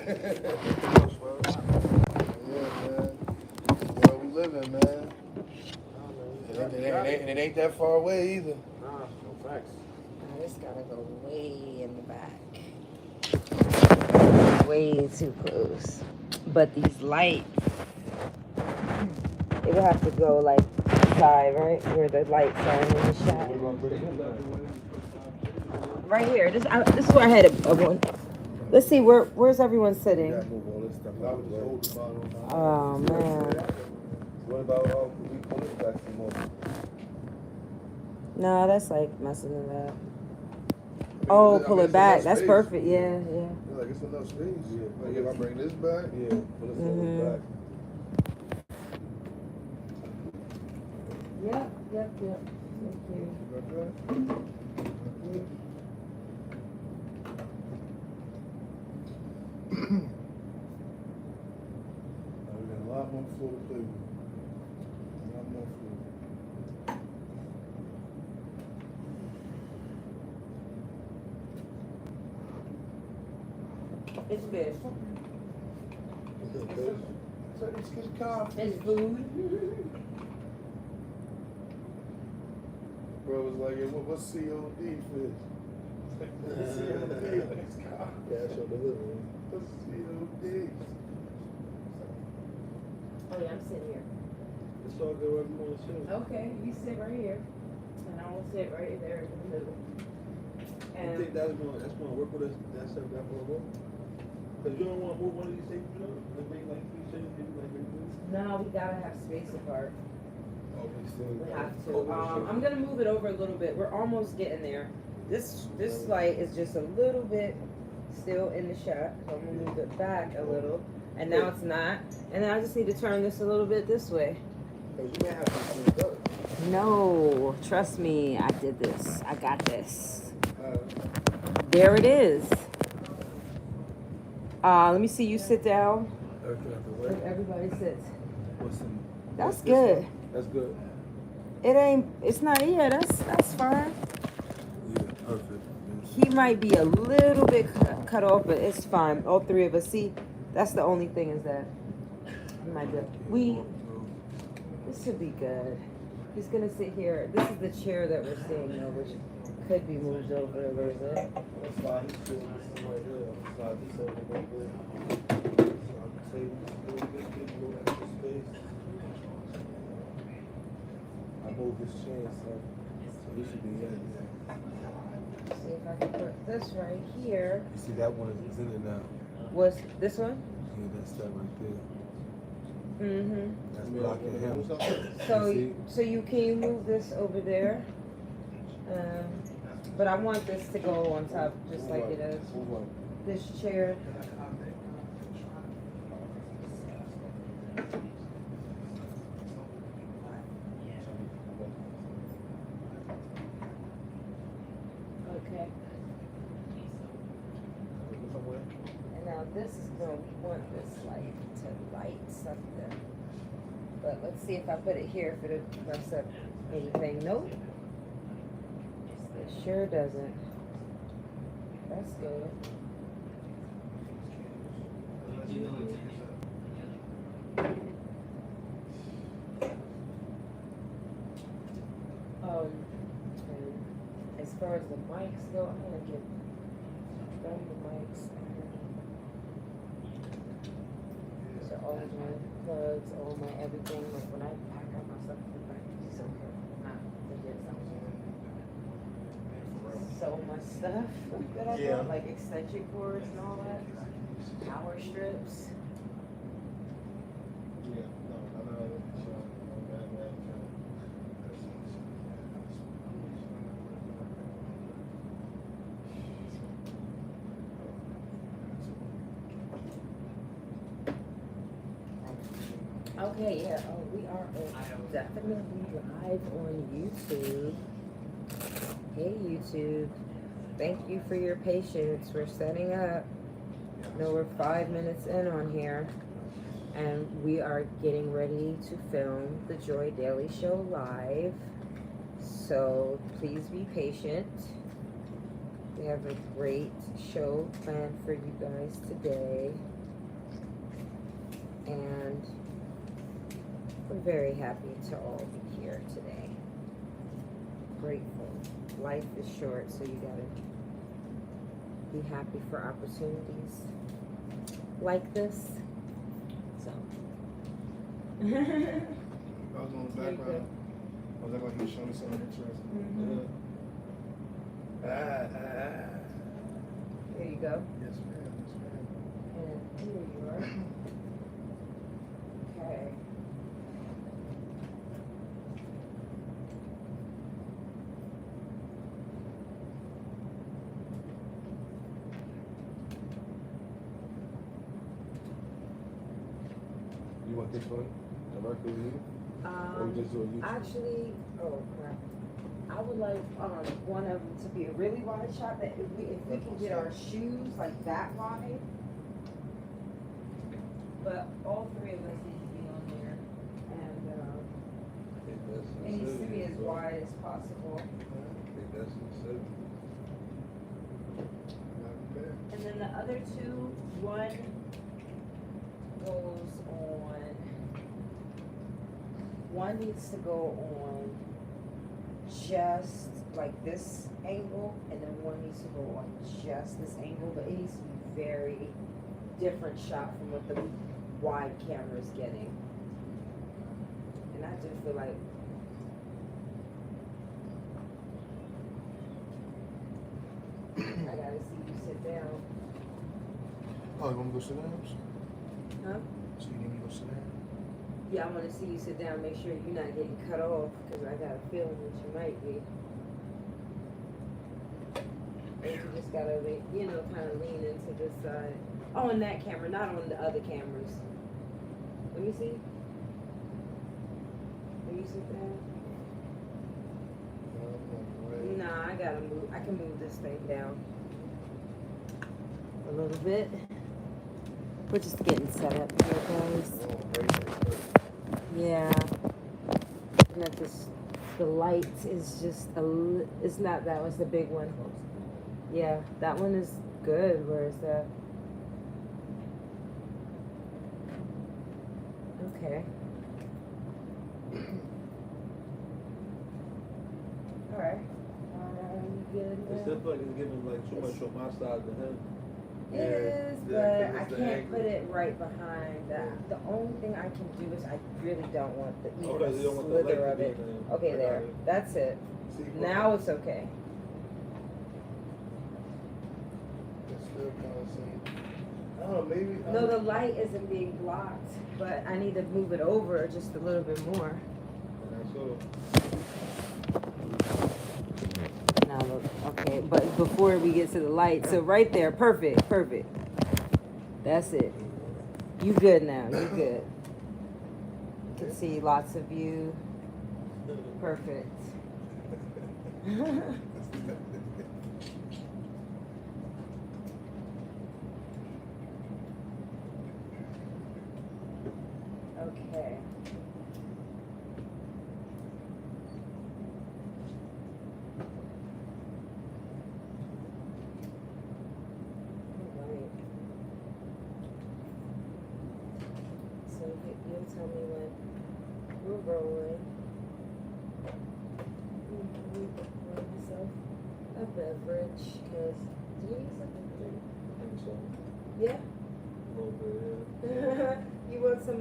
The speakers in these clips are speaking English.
man. Where we living, man. And it ain't that far away either. Nah, no facts. I just gotta go way in the back. Way too close. But these lights, it would have to go like side, right? Where the lights are in the shot. Right here. This is where I had a one. Let's see, where's everyone sitting? Oh, man. What about all we pull it back some more? No, that's like messing it up. Oh, pull it back. That's perfect. Yeah. Like it's enough space. Yeah. Like if I bring this back, pull it back. Yep. Thank you. We got a lot more floor to play with. A lot more floor. It's fish. It's good coffee. It's food. Bro was like, what's COD fish? COD, like it's coffee. Cash on delivery. What's COD? Oh yeah, I'm sitting here. It's all good wherever you want to sit. Okay, you sit right here, and I will sit right there in the middle. You think that's gonna work with us? That's gonna work? Cause you don't want to move one of these things, you know? Maybe like 3 chairs, maybe like this. No, we gotta have space apart. We have to. Oh, I'm gonna move it over a little bit. We're almost getting there. This light is just a little bit still in the shot, so I'm gonna move it back a little. And now it's not. And then I just need to turn this a little bit this way. No, trust me, I did this. I got this. There it is. Let me see you sit down. Everybody sits. That's good. That's good. It's not, that's fine. Yeah, perfect. He might be a little bit cut off, but it's fine. All three of us. See, that's the only thing is that he might be. This should be good. He's gonna sit here. This is the chair that we're seeing though, which could be moved over a little bit. That's why he's doing this right there. Slide this over a little bit. So I can save a little bit, give a little extra space. I moved this chair, so he should be in. See if I can put this right here. You see that one is in it now. Was this one? Yeah, that's that right there. Mm-hmm. That's blocking him. So you can move this over there. But I want this to go on top just like it is. This chair. Okay. And now this is where we want this light to light something. But let's see if I put it here if it'll mess up anything. Nope. It sure doesn't. That's good. And as far as the mics go, I'm gonna get them the mics. So all my plugs, all my everything. Like when I pack up my stuff, it's so good. Not forget something. So much stuff that I got, like extension cords and all that, power strips. Okay, yeah. Oh, we are definitely live on YouTube. Hey YouTube, thank you for your patience. We're setting up. No, we're 5 minutes in on here, and we are getting ready to film the Joy Daily Show live. So please be patient. We have a great show planned for you guys today. And we're very happy to all be here today. Grateful. Life is short, so you gotta be happy for opportunities like this. So. I was on the background. I was like, he's showing me something interesting. Here you go. Yes, ma'am. Yes, ma'am. And here you are. Okay. You want this one directly with you? Or you just do a YouTube? Actually, oh crap. I would like one of them to be a really wide shot. That if we can get our shoes like that wide, but all three of us need to be on there, and it needs to be as wide as possible. I think that's it. And then the other two, one goes on. One needs to go on just like this angle, and then one needs to go on just this angle, but it needs to be very different shot from what the wide camera is getting. And I just feel like I gotta see you sit down. Oh, you want me to go sit down? Huh? So you need me to go sit down? Yeah, I wanna see you sit down, make sure you're not getting cut off, cause I got a feeling that you might be. And you just gotta, kind of lean into this side. Oh, on that camera, not on the other cameras. Let me see. Will you sit down? Nah, I gotta move. I can move this thing down a little bit. We're just getting set up here, guys. Yeah. And that the light is just it's not, that was the big one. Yeah, that one is good. Where is that? Okay. Alright. Good It's now? definitely like it's giving like too much on my side to him. It is, Yeah, but 'cause I it's the can't angle. put it right behind that. The only thing I can do is I really don't want the even Okay, a you don't want the slither light to of be it. in there. Okay, I got there. it. That's it. See, Now it's okay. it's still kind of same. I don't know, maybe. No, the light isn't being blocked, but I need to move it over just a little bit more. And that's all. Now look, okay, but before we get to the light, so right there, perfect. That's it. You good now, you good. You can see lots of you. Perfect. Okay. Alright. So you'll tell me when we're rolling. Pour myself a beverage, cause do you need something to drink? I think so. Yeah. A little bit, You want some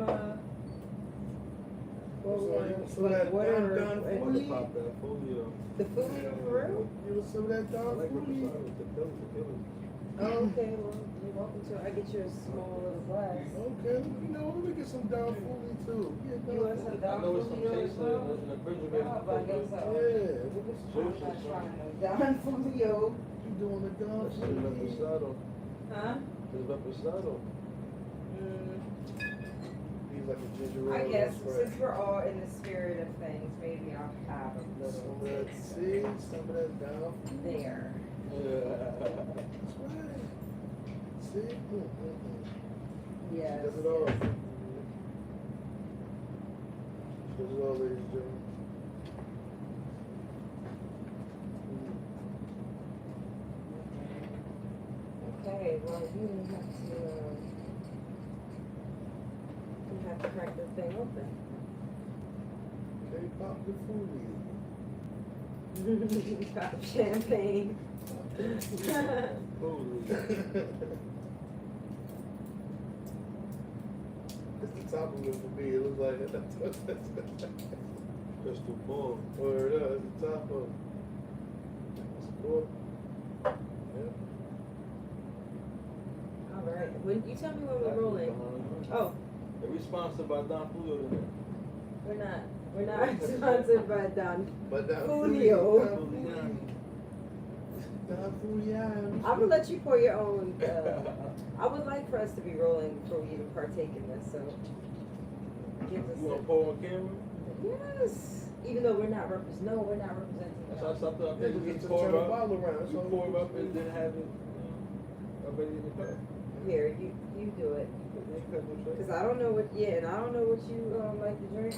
what we want? So that Water Don or yeah. I want Fully? to pop that folio. the food for real? You want some of that I Don like Fully? the killers. Oh, okay, well, you're welcome to. I get you a small little glass. Okay, let me get some Don Fully too. Yeah, You want some I Don know it's some Julio as chasing well? in the refrigerator. Oh, I guess so. Yeah, what was I'm not trying no Don Julio. you doing the Don That's Fully? reposado. Huh? It's reposado. He's like a ginger ale. I guess Sprite. since we're all in the spirit of things, maybe I'll have a Some little of that, see, some of that Don Fully. there. That's right. See? Yes. She does it all. She does it all, ladies and gentlemen. you have to crack this thing open. Okay, pop the food. Pop champagne. Holy. It's the top of it for me. It looks like Crystal ball. or no, it's the top of it. That's cool. Yeah. All right. When you tell me when we're rolling. Oh, Every sponsored by Don Julio today. we're not sponsored by Don But that Julio. I'm gonna let you pour your own. I would like for us to be rolling before we even partake in this. So, give us. You want to pour on camera? Yes. Even though we're not representing. That's how something I Yeah, think we just pour turn the up. bottle around. That's You all pour we up and then have it already in the cup. Here, you do it. Cause I don't know what. Yeah, and I don't know what you like to drink.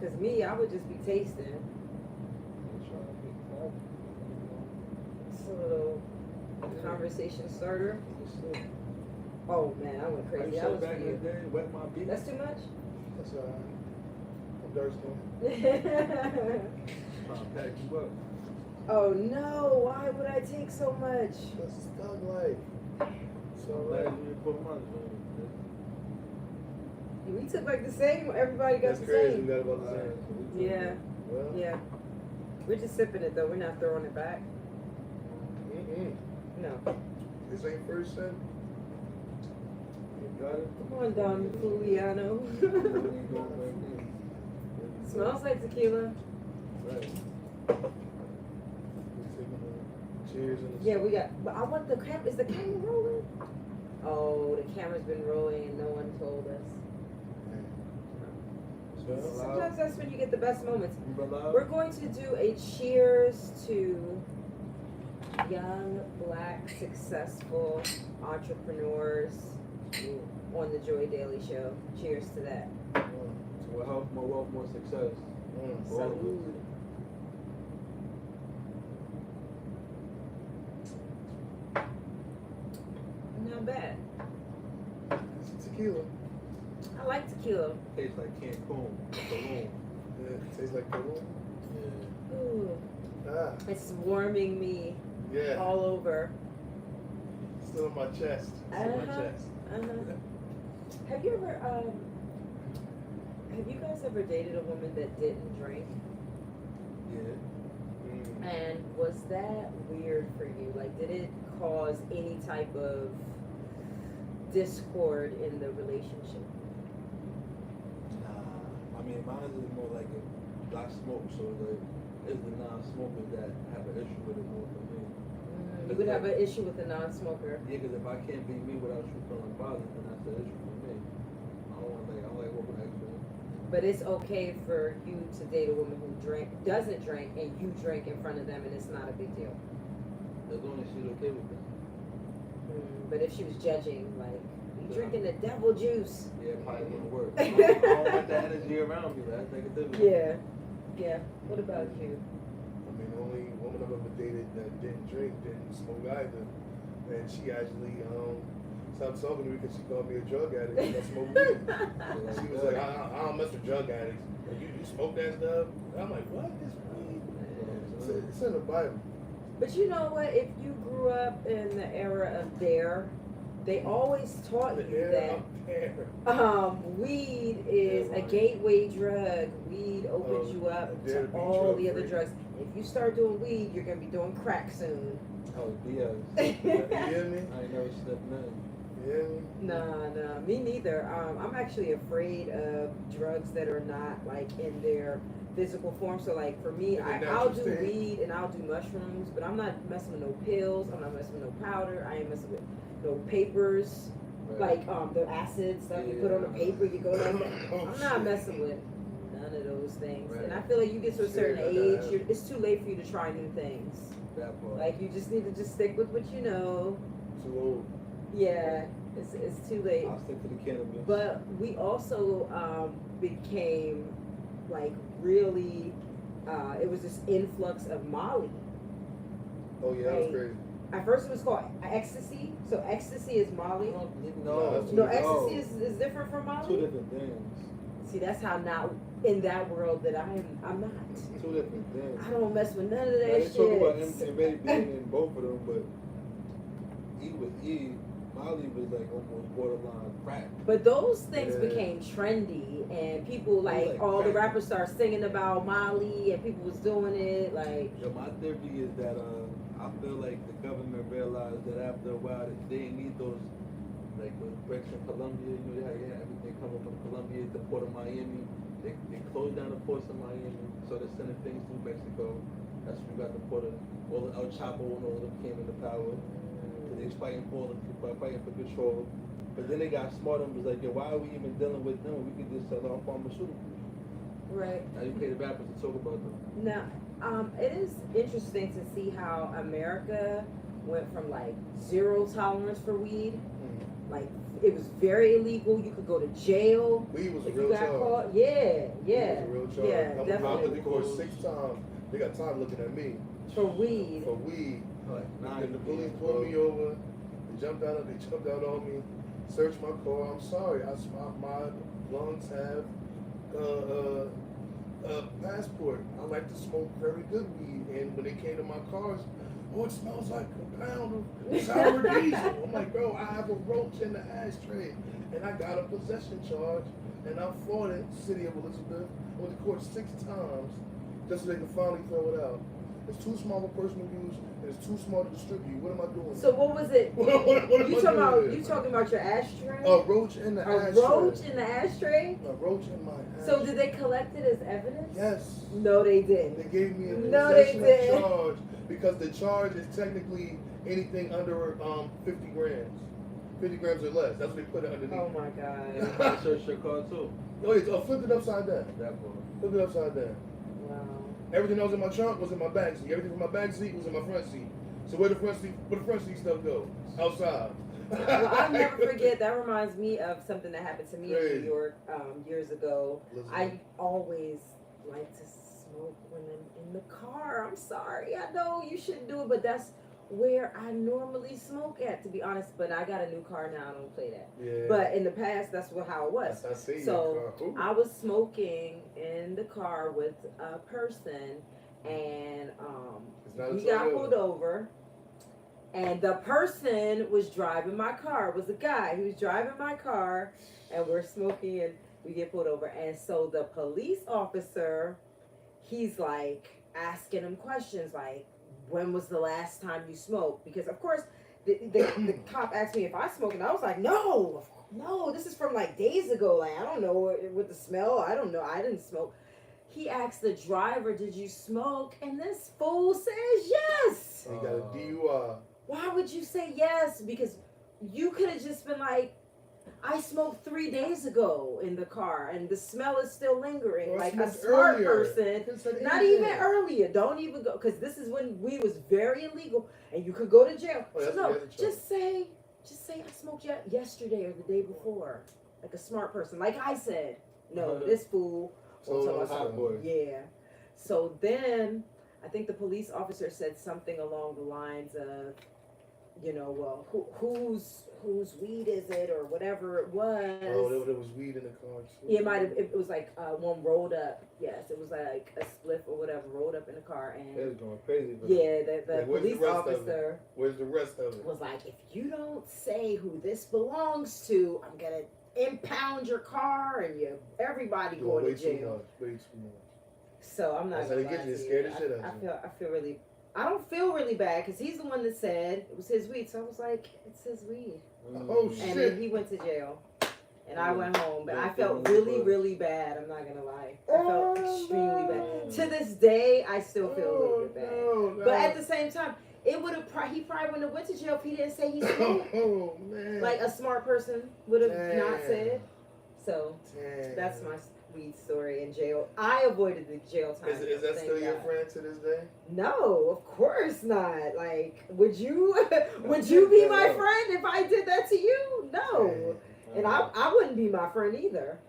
Cause me, I would just be tasting. It's a little conversation starter. Oh man, I went I crazy. used That to was back for in the you. day, wet my beat. That's too much. That's all right. I'm dark skinned. Trying to pack you up. Oh no! Why would I take so much? That's thug life. So I'm glad you didn't put mine on. We took like the same. Everybody got that's the crazy. We same. got about the same. Yeah, Well, yeah. We're just sipping it though. We're not throwing it back. No. This ain't first sin. You got it? Come on, Don Fuliano. Smells like tequila. Right. Cheers and Yeah, we got. But I want the camera. Is the camera rolling? Oh, the camera's been rolling and no one told us. Sometimes that's when you get the best moments. We're going to do a cheers to young, black, successful entrepreneurs on the Joy Daily Show. Cheers to that. So more health, more wealth, more success. Salud. Not bad. It's tequila. I like tequila. Tastes like Cancun, Tulum. Yeah, it tastes like cologne. Yeah. Ooh, Ah, it's warming me yeah. all over. Still in my chest. Still in my Uh-huh. chest. Have you ever have you guys ever dated a woman that didn't drink? Yeah. And was that weird for you? Like, did it cause any type of discord in the relationship? Nah. I mean, mine is more like I smoke, so it's the non-smokers that have an issue with it more than me. You would have an issue with a non-smoker. Yeah, because if I can't be me without you feeling bothered, then that's the issue for me. I don't like working extra. But it's okay for you to date a woman who doesn't drink, and you drink in front of them, and it's not a big deal. As long as she's okay with it. But if she was judging, like, you drinking the devil juice. Yeah, it probably wouldn't work. I don't want that energy around me. That's negativity. Yeah. Yeah. What about you? I mean, the only woman I've ever dated that didn't drink, didn't smoke either. And she actually stopped talking to me because she called me a drug addict and I smoked weed. She was like, I don't mess with drug addicts. Like, you smoke that stuff? And I'm like, what? This weed? It's in the Bible. But you know what? If you grew up in the era of DARE, they always taught you that weed is a gateway drug. Weed opens you up to all the other drugs. If you start doing weed, you're gonna be doing crack soon. Oh, Diaz. You hear me? I ain't never stepped in. You hear me? Nah, me neither. I'm actually afraid of drugs that are not like in their physical form. So like for me, I'll do weed and I'll do mushrooms, but I'm not messing with no pills. I'm not messing with no powder. I ain't messing with no papers. Right. Like the acid stuff you put on the paper, you go like that. I'm not messing with none of those things. Right. And I feel like you get to a certain age, it's too late for you to try new things. That part. Like you just need to just stick with what you know. Too old. Yeah, it's too late. I'll stick to the cannabis. But we also became like really, it was this influx of Molly. Oh yeah, that was crazy. At first it was called ecstasy. So ecstasy is Molly. No, No, ecstasy is different from Molly. two different things. See, that's how now in that world that I'm not. Two different things. I don't mess with none of that Now, they shit. talk about MJ being in both of them, but E was E. Molly was like almost borderline crack. But those things became trendy, and people like all the rappers started singing about Molly, and people was doing it like. Yo, my theory is that I feel like the government realized that after a while that they didn't need those, like with bricks in Colombia, you know how you have everything coming from Colombia, the port of Miami. They closed down the ports of Miami, so they're sending things through Mexico. That's when we got the port of all the El Chapo and all of them came into power. They was fighting for control. But then they got smart and was like, yo, why are we even dealing with them? We could just sell our pharmaceuticals. Right. Now you pay the rappers to talk about them. Now, it is interesting to see how America went from like zero tolerance for weed, like it was very illegal. You could go to jail. Weed was a if real you got charge. caught. Yeah, yeah, Weed was a real charge. yeah, I'm definitely. in court 6 times. They got time looking at me. For weed. For weed. Like, And the police pulled me over. They jumped out on me, searched my car. I'm sorry. My lungs have a passport. I like to smoke very good weed. And when they came to my cars, oh, it smells like a pound of sour diesel. I'm like, bro, I have a roach in the ashtray. And I got a possession charge. And I fought it, City of Elizabeth. Went to court 6 times just so they could finally throw it out. It's too small of a personal use, and it's too small to distribute. What am I doing? So what was it? What am I doing? You talking about your ashtray? A roach in the ashtray. A roach in the ashtray? A roach in my ashtray. So did they collect it as evidence? Yes. No, they didn't. They gave me a possession of charge because the charge is technically anything under 50 grams. 50 grams or less. That's what they put it underneath. Oh my God. Search your car too. Oh, yeah, flip it upside down. That part. Flip it upside down. Wow. Everything that was in my trunk was in my back seat. Everything from my back seat was in my front seat. So where the front seat stuff go? Outside. Well, I'll never forget. That reminds me of something that happened to me in New York years ago. I always like to smoke when I'm in the car. I'm sorry. I know you shouldn't do it, but that's where I normally smoke at, to be honest. But I got a new car now. I don't play that. Yeah. But in the past, that's how it was. I see So I was smoking in the car with a person, and we got pulled over. And the person was driving my car. It was a guy. He was driving my car, and we're smoking, and we get pulled over. And so the police officer, he's like asking him questions like, when was the last time you smoked? Because of course, the cop asked me if I smoked, and I was like, no, this is from like days ago. Like, I don't know with the smell. I don't know. I didn't smoke. He asked the driver, did you smoke? And this fool says yes. He got a DUI. Why would you say yes? Because you could have just been like, I smoked 3 days ago in the car, and the smell is still lingering. Well, like a smart person, not even earlier. Don't even go, because this is when weed was very illegal, and you could go to jail. Oh, so no, just say I smoked yesterday or the day before, like a smart person. Like I said, no, this fool. Yeah. So then, I think the police officer said something along the lines of, well, whose weed is it, or whatever it was. Oh, there was weed in the car too. Yeah, it was like one rolled up. Yes, it was like a spliff or whatever rolled up in the car, and it was going crazy. Yeah, the police officer. Where's the rest of it? Was like, if you don't say who this belongs to, I'm gonna impound your car, and everybody going to jail. Way too much. So I'm not. That's how they get you. Scared the shit out of you. I feel really. I don't feel really bad because he's the one that said it was his weed. So I was like, it's his weed. Oh shit! And then he went to jail, and I went home. But I felt really, really bad. I'm not gonna lie. I felt extremely bad. To this day, I still feel a little bit bad. No. But at the same time, it would have. He probably wouldn't have went to jail if he didn't say he smoked. Oh man! Like a smart person would have not said. So that's my weed story in jail. I avoided the jail time. Is that still your friend to this day? No, of course not. Like, would you be my friend if I did that to you? No. And I wouldn't be my friend either.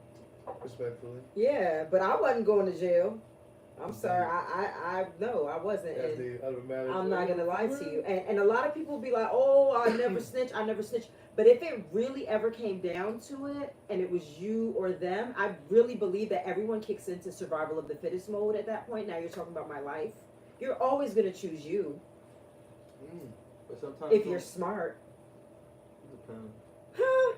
Respectfully. Yeah, but I wasn't going to jail. I'm sorry. I no, I wasn't. And I'm not gonna lie to you. And a lot of people be like, oh, I never snitch. I never snitch. But if it really ever came down to it, and it was you or them, I really believe that everyone kicks into survival of the fittest mode at that point. Now you're talking about my life. You're always gonna choose you. But sometimes if you're smart. It depends. Huh?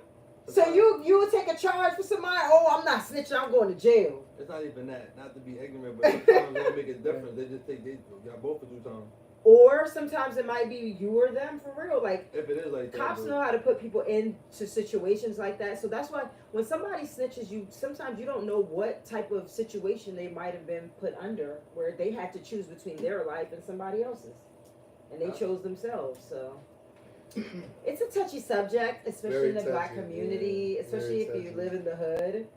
So you would take a charge for somebody? Oh, I'm not snitching. I'm going to jail. It's not even that. Not to be ignorant, but sometimes they make a difference. They just take y'all both for 2 times. Or sometimes it might be you or them for real. Like if it is like that, cops know how to put people into situations like that. So that's why when somebody snitches, you sometimes you don't know what type of situation they might have been put under, where they had to choose between their life and somebody else's, and they chose themselves. So. It's a touchy subject, especially in the black community, especially if you live in the hood.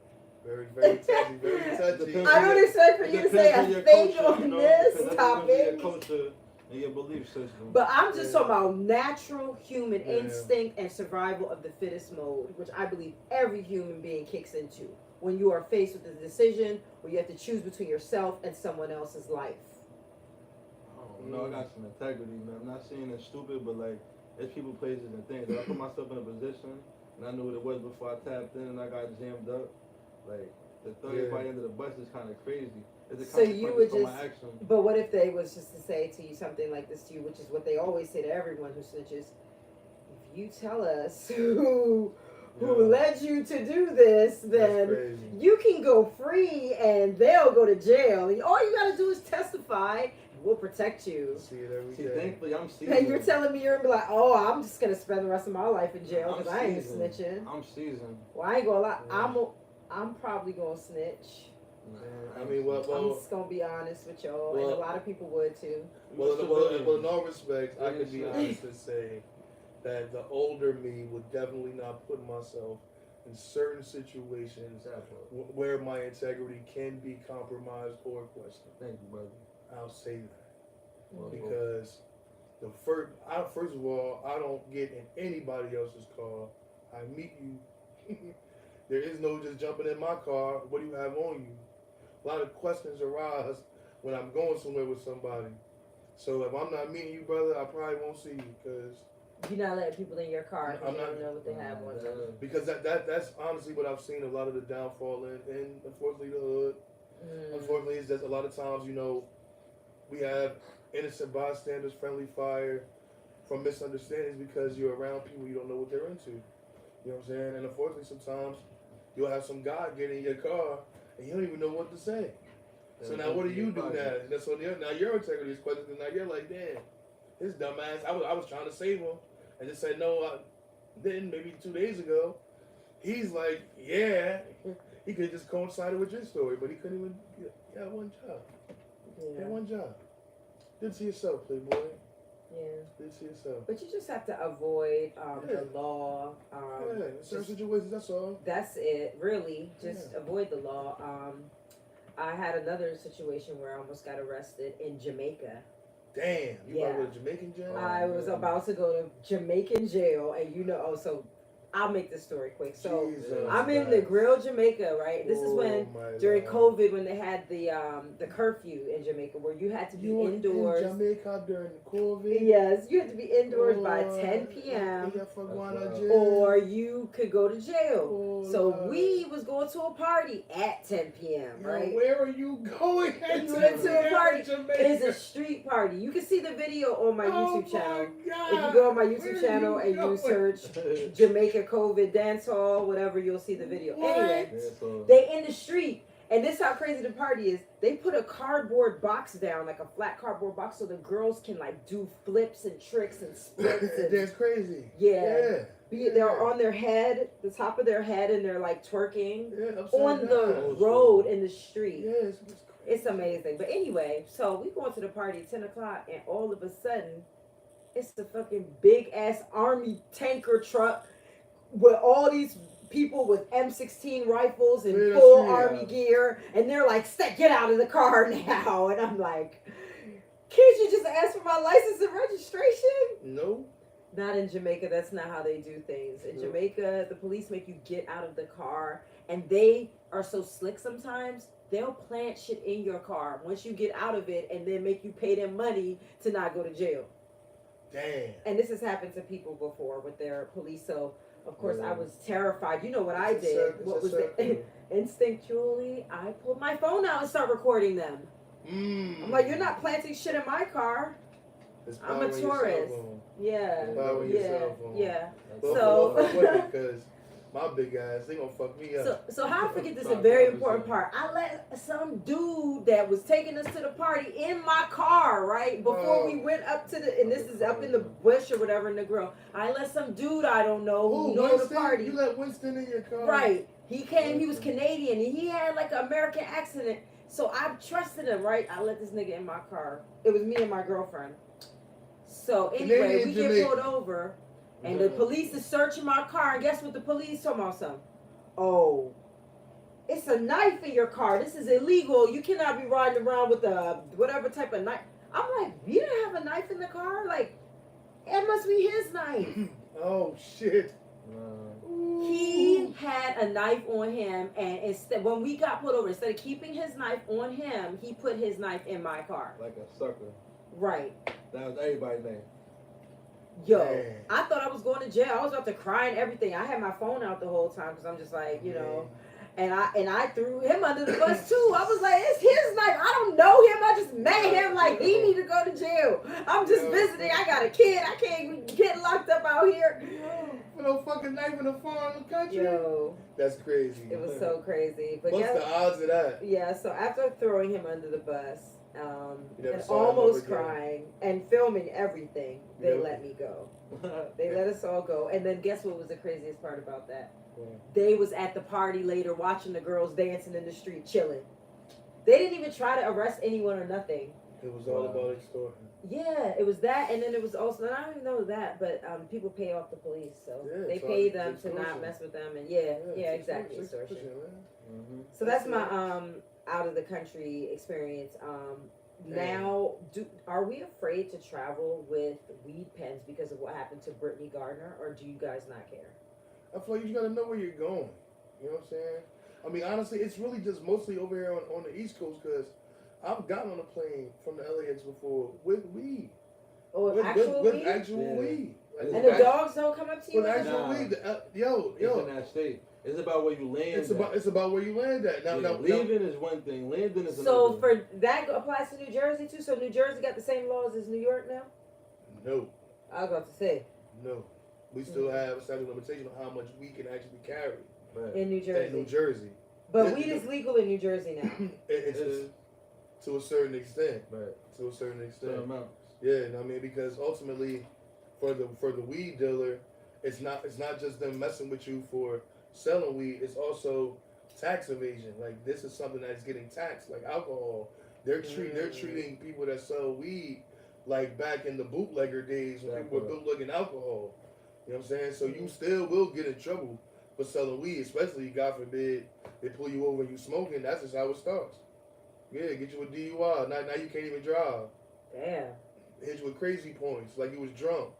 Very touchy, very touchy. I don't expect for you to say a thing on this topic. Your culture and your belief system. But I'm just talking about natural human instinct and survival of the fittest mode, which I believe every human being kicks into when you are faced with a decision where you have to choose between yourself and someone else's life. No, I got some integrity, man. I'm not saying it's stupid, but like, there's people, places, and things. If I put myself in a position, and I knew what it was before I tapped in and I got jammed up, like, to throw everybody under the bus is kind of crazy. So you would just, but what if they was just to say to you something like this to you, which is what they always say to everyone who snitches, if you tell us who led you to do this, then you can go free and they'll go to jail. And all you gotta do is testify. We'll protect you. See it every day. Thankfully, I'm seasoned. And you're telling me you're gonna be like, oh, I'm just gonna spend the rest of my life in jail because I ain't snitching. I'm seasoned. Well, I ain't gonna lie. I'm probably gonna snitch. I mean, I'm just gonna be honest with y'all, and a lot of people would too. Well, in all respects, I could be honest and say that the older me would definitely not put myself in certain situations where my integrity can be compromised or questioned. Thank you, brother. I'll say that because first of all, I don't get in anybody else's car. I meet you. There is no just jumping in my car. What do you have on you? A lot of questions arise when I'm going somewhere with somebody. So if I'm not meeting you, brother, I probably won't see you because you're not letting people in your car because you don't know what they have on them. Because that's honestly what I've seen a lot of the downfall in unfortunately the hood. Unfortunately, it's just a lot of times, we have innocent bystanders, friendly fire from misunderstandings because you're around people you don't know what they're into. You know what I'm saying? And unfortunately, sometimes you'll have some guy get in your car and you don't even know what to say. So now what do you do now? So now your integrity is questioned, and now you're like, damn, this dumbass, I was trying to save him and just said no, I didn't, maybe 2 days ago. He's like, yeah, he could have just coincided with your story, but he couldn't even get one job. Yeah, one job. Did to yourself, playboy. Yeah. Did to yourself. But you just have to avoid the law. In certain situations, that's all. That's it, really. Just avoid the law. I had another situation where I almost got arrested in Jamaica. Damn, you about to go to Jamaican jail? I was about to go to Jamaican jail, and so I'll make this story quick. So I'm in the Grill, Jamaica, right? This is when during COVID, when they had the curfew in Jamaica, where you had to be indoors. In Jamaica during COVID. Yes, you had to be indoors by 10 p.m. or you could go to jail. So we was going to a party at 10 p.m. Right? Where are you going? You went to a party. It's a street party. You can see the video on my YouTube channel. If you go on my YouTube channel and you search Jamaica COVID dance hall, whatever, you'll see the video. Anyway, they in the street, and this is how crazy the party is. They put a cardboard box down, like a flat cardboard box, so the girls can like do flips and tricks and splits. That's crazy. They're on their head, the top of their head, and they're like twerking on the road in the street. It's amazing. But anyway, so we going to the party at 10 o'clock, and all of a sudden, it's the fucking big ass army tanker truck with all these people with M16 rifles and full army gear, and they're like, get out of the car now. And I'm like, can't you just ask for my license and registration? No. Not in Jamaica. That's not how they do things. In Jamaica, the police make you get out of the car, and they are so slick sometimes. They'll plant shit in your car once you get out of it, and then make you pay them money to not go to jail. Damn. And this has happened to people before with their police. So of course I was terrified. You know what I did? What was it? Instinctually, I pulled my phone out and start recording them. I'm like, you're not planting shit in my car. I'm a tourist. Yeah. Yeah. So, because my big ass, they gonna fuck me up. So how to forget this is a very important part. I let some dude that was taking us to the party in my car, right? Before we went up to the, and this is up in the bush or whatever in the grill. I let some dude I don't know who knows the party. You let Winston in your car? Right. He came, he was Canadian, and he had like an American accent. So I trusted him, right? I let this nigga in my car. It was me and my girlfriend. So anyway, we get pulled over, and the police is searching my car, and guess what the police told me? Oh, it's a knife in your car. This is illegal. You cannot be riding around with a whatever type of knife. I'm like, you didn't have a knife in the car? Like, it must be his knife. Oh shit. He had a knife on him, and instead, when we got pulled over, instead of keeping his knife on him, he put his knife in my car. Like a sucker. Right. That was everybody's name. Yo, man. I thought I was going to jail. I was about to cry and everything. I had my phone out the whole time because I'm just like, you know, and I threw him under the bus too. I was like, it's his knife. I don't know him. I just met him. Like, he need to go to jail. I'm just visiting. I got a kid. I can't get locked up out here. With no fucking knife in a foreign country. Yo, that's crazy. It was so crazy. But what's the odds of that? Yeah. So after throwing him under the bus. And almost crying and filming everything, they let me go. They let us all go. And then guess what was the craziest part about that? They was at the party later watching the girls dancing in the street, chilling. They didn't even try to arrest anyone or nothing. It was all about extortion. Yeah, it was that, and then it was also, and I don't even know that, but people pay off the police, so they pay them to not mess with them, and exactly, extortion. So that's my out of the country experience. Now, are we afraid to travel with weed pens because of what happened to Brittany Gardner, or do you guys not care? I feel like you gotta know where you're going. You know what I'm saying? I mean, honestly, it's really just mostly over here on the East Coast because I've gotten on a plane from the LAX before with weed. Oh, with actual weed? With actual weed. Like, and the dogs don't come up to you? With actual weed. Yo. It's in that state. It's about where you land. It's about where you land at. Now, leaving is one thing. Landing is another. So for that applies to New Jersey too. So New Jersey got the same laws as New York now? No. I was about to say. No. We still have a statute of limitation on how much we can actually carry. In New Jersey. In New Jersey. But weed is legal in New Jersey now. It is. To a certain extent. Right. To a certain extent. Certain amounts. Yeah, I mean, because ultimately, for the weed dealer, it's not just them messing with you for selling weed. It's also tax evasion. Like, this is something that's getting taxed, like alcohol. They're treating people that sell weed like back in the bootlegger days when people were bootlegging alcohol. You know what I'm saying? So you still will get in trouble for selling weed, especially, God forbid, they pull you over and you smoking. That's just how it starts. Yeah, get you a DUI. Now you can't even drive. Damn. Hit you with crazy points, like you was drunk.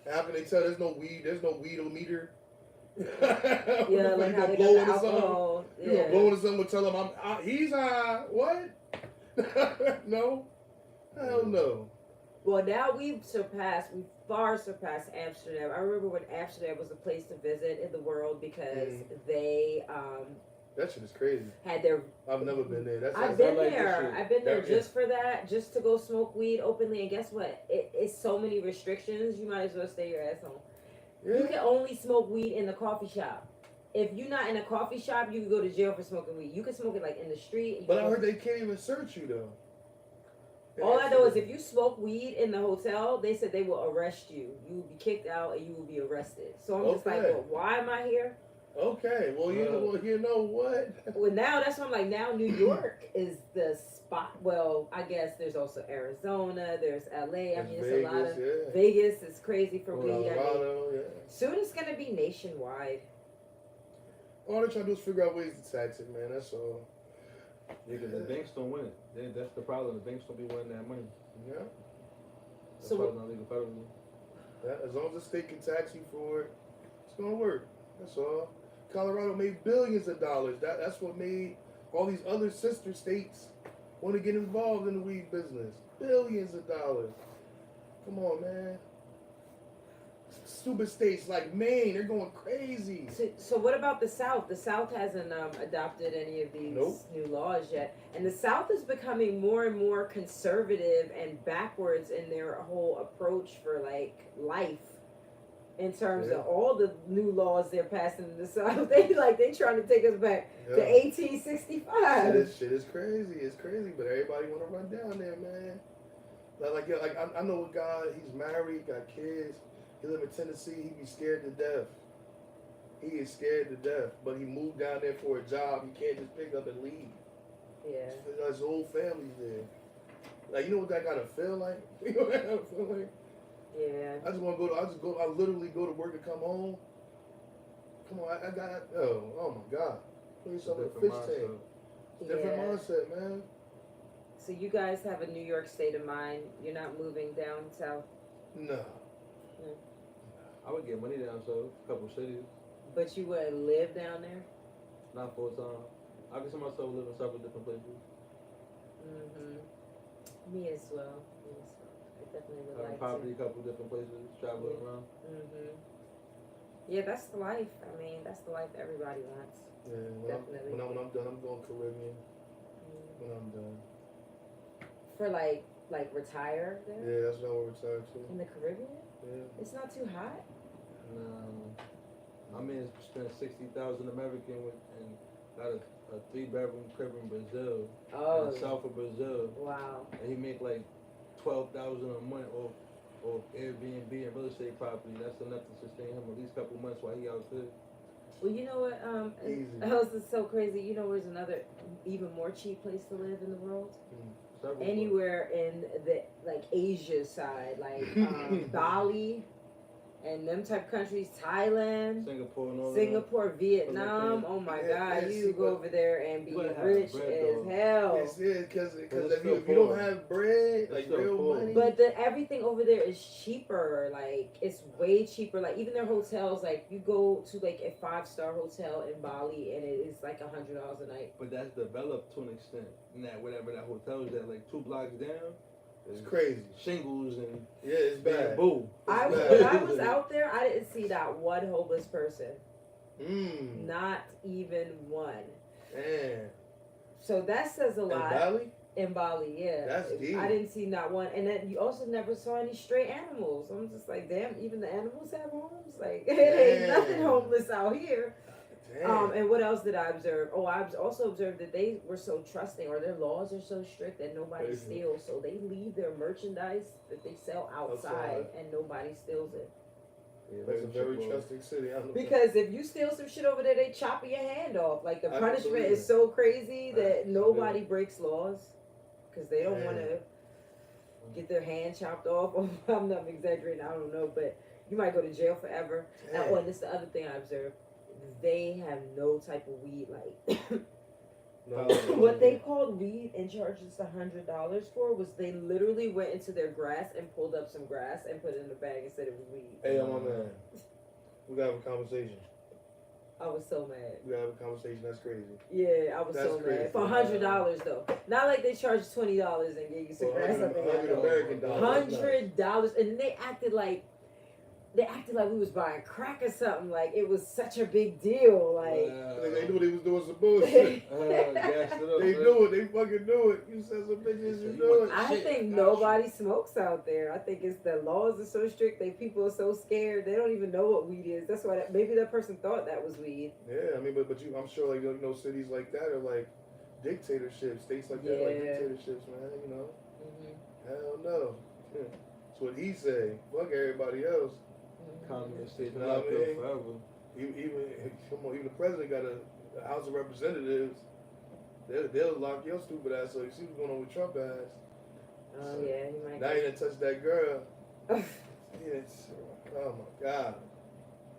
How can they tell there's no weedometer? Yeah, like how they got the alcohol. You gonna blow into something and tell them he's high. What? No. Hell no. Well, now we've far surpassed Amsterdam. I remember when Amsterdam was a place to visit in the world because they that shit is crazy. I've never been there. I've been there just for that, just to go smoke weed openly. And guess what? It's so many restrictions. You might as well stay your ass home. Yeah. You can only smoke weed in the coffee shop. If you're not in a coffee shop, you can go to jail for smoking weed. You can smoke it like in the street. But I heard they can't even search you though. All I know is if you smoke weed in the hotel, they said they will arrest you. You will be kicked out and you will be arrested. So I'm just like, well, why am I here? Okay, well, you know what? Well, now that's why I'm like, now New York is the spot. Well, I guess there's also Arizona, there's LA. I mean, it's Vegas, a lot of Vegas is crazy for weed. Soon it's gonna be nationwide. All they're trying to do is figure out ways to tax it, man. That's all. Yeah, because the banks don't win it. That's the problem. The banks don't be winning that money. Yeah. That's why it's not legal federally. Yeah, as long as the state can tax you for it, it's gonna work. That's all. Colorado made billions of dollars. That's what made all these other sister states want to get involved in the weed business. Billions of dollars. Come on, man. Stupid states like Maine, they're going crazy. So what about the South? The South hasn't adopted any of these new laws yet, and the South is becoming more and more conservative and backwards in their whole approach for like life. In terms of all the new laws they're passing in the South, they trying to take us back to 1865. Shit is crazy. It's crazy, but everybody want to run down there, man. I know a guy. He's married, got kids. He live in Tennessee. He be scared to death. He is scared to death, but he moved down there for a job. He can't just pick up and leave. Yeah. His whole family's there. Like, you know what that gotta feel like? You know what that gotta feel like? Yeah. I just want to go. I literally go to work and come home. Come on, I got. Oh my God. Put yourself in a fish tank. Different mindset, man. So you guys have a New York state of mind. You're not moving down south. No. I would get money down south, a couple cities. But you wouldn't live down there? Not full time. I can see myself live in several different places. Me as well. I definitely would like probably to. a couple different places, traveling around. Yeah, that's the life. I mean, that's the life everybody wants. Yeah, Definitely. When I'm done, I'm going Caribbean. When I'm done. For like retire there? Yeah, that's what I would retire to. In the Caribbean? Yeah. It's not too hot? No. I mean, spent 60,000 American and got a 3-bedroom crib in Brazil. Oh. In the south of Brazil. Wow. And he make like 12,000 a month off Airbnb and real estate property. That's enough to sustain him at least a couple months while he out there. Well, you know what? Else is so crazy. You know where's another even more cheap place to live in the world? Anywhere in the Asia side, like Bali and them type of countries, Thailand, Singapore, Vietnam. Oh my God, you go over there and be rich as hell. Yes, because if you don't have bread, like real money. But everything over there is cheaper. Like it's way cheaper. Like even their hotels, like you go to like a 5-star hotel in Bali and it is like $100 a night. But that's developed to an extent. And that whatever that hotel is at, like 2 blocks down. It's crazy. Shingles and it's bad. Bamboo. When I was out there, I didn't see not one homeless person. Not even one. Man. So that says a lot. In Bali? In Bali, yeah. That's deep. I didn't see not one. And then you also never saw any stray animals. I'm just like, damn, even the animals have homes? Like, it ain't nothing homeless out here. And what else did I observe? Oh, I also observed that they were so trusting, or their laws are so strict that nobody steals. So they leave their merchandise that they sell outside and nobody steals it. Yeah, that's a very trusting city. Because if you steal some shit over there, they chop your hand off. Like the punishment is so crazy that nobody breaks laws because they don't want to get their hand chopped off. I'm not exaggerating. I don't know, but you might go to jail forever. And this is the other thing I observed. They have no type of weed, like what they called weed and charged us $100 for was they literally went into their grass and pulled up some grass and put it in a bag and said it was weed. Hey, my man, we gotta have a conversation. I was so mad. We gotta have a conversation. That's crazy. Yeah, I was so mad for $100 though. Not like they charged $20 and gave you some grass. $100, and they acted like we was buying crack or something. Like it was such a big deal. Like they knew they was doing some bullshit. They knew it. They fucking knew it. You said some bitches. You know it. I think nobody smokes out there. I think it's the laws are so strict that people are so scared they don't even know what weed is. That's why maybe that person thought that was weed. Yeah, I mean, but I'm sure like cities like that are like dictatorships. States like that are like dictatorships, man. You know. Hell no. That's what he say. Fuck everybody else. Communist state, you know what I mean? Forever. Even the president got a House of Representatives. They'll lock your stupid ass up. You see what's going on with Trump ass. Oh yeah, he might. Now you done touch that girl. Oh my God.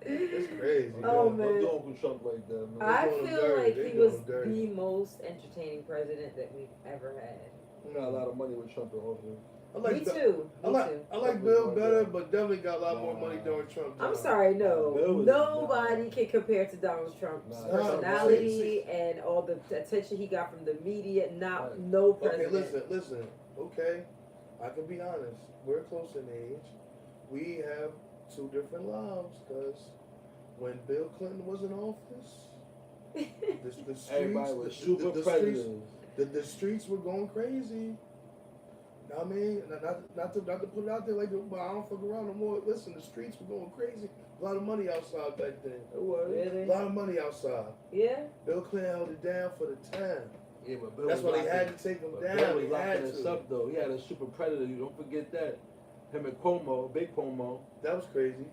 It's crazy. Oh man. Don't do Uncle Trump like that, man. I feel like he was the most entertaining president that we've ever had. We got a lot of money with Trump in office. I like Me Bill- too. I like Bill better, but definitely got a lot more money during Trump time. I'm sorry, Bill no. was- Nobody can compare to Donald Trump's Nah, personality and all the attention he got from the media. Not no Okay, president. listen. Okay, I can be honest. We're close in age. We have two different lives because when Bill Clinton was in office, the streets, Everybody was super the streets, presidents. the streets were going crazy. I mean, not to put it out there like, but I don't fuck around no more. Listen, the streets were going crazy. A lot of money outside back then. It was. Really? A lot of money outside. Yeah. Bill Clinton held it down for the time. Yeah, but Bill That's was why they locking- had to take him but down. Bill was They had locking us to. up though. He had a super predator. You don't forget that. Him and Cuomo, Big Cuomo, That was crazy.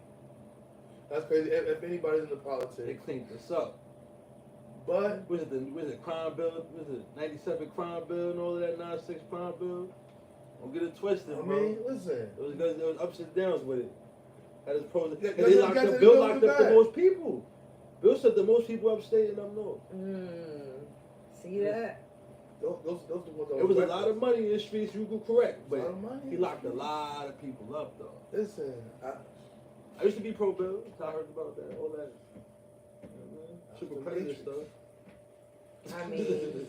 That's crazy. If anybody's into they politics, cleaned us up. but Was it crime bill? Was it 97 crime bill and all of that 96 crime bill? Don't get it twisted, I bro. mean, listen. It was because there was ups and downs with it. Had his pros. Yeah, And they guys- locked guys up. didn't Bill go locked too up the bad. most people. Bill said the most people upstate and up north. See that? Those the ones that It was a reckless. lot of money in the streets. You could correct, A lot but of money. he locked a lot of people up though. Listen, I used to be pro Bill. I heard about that. All that. Super the predator Matrix. stuff. I mean,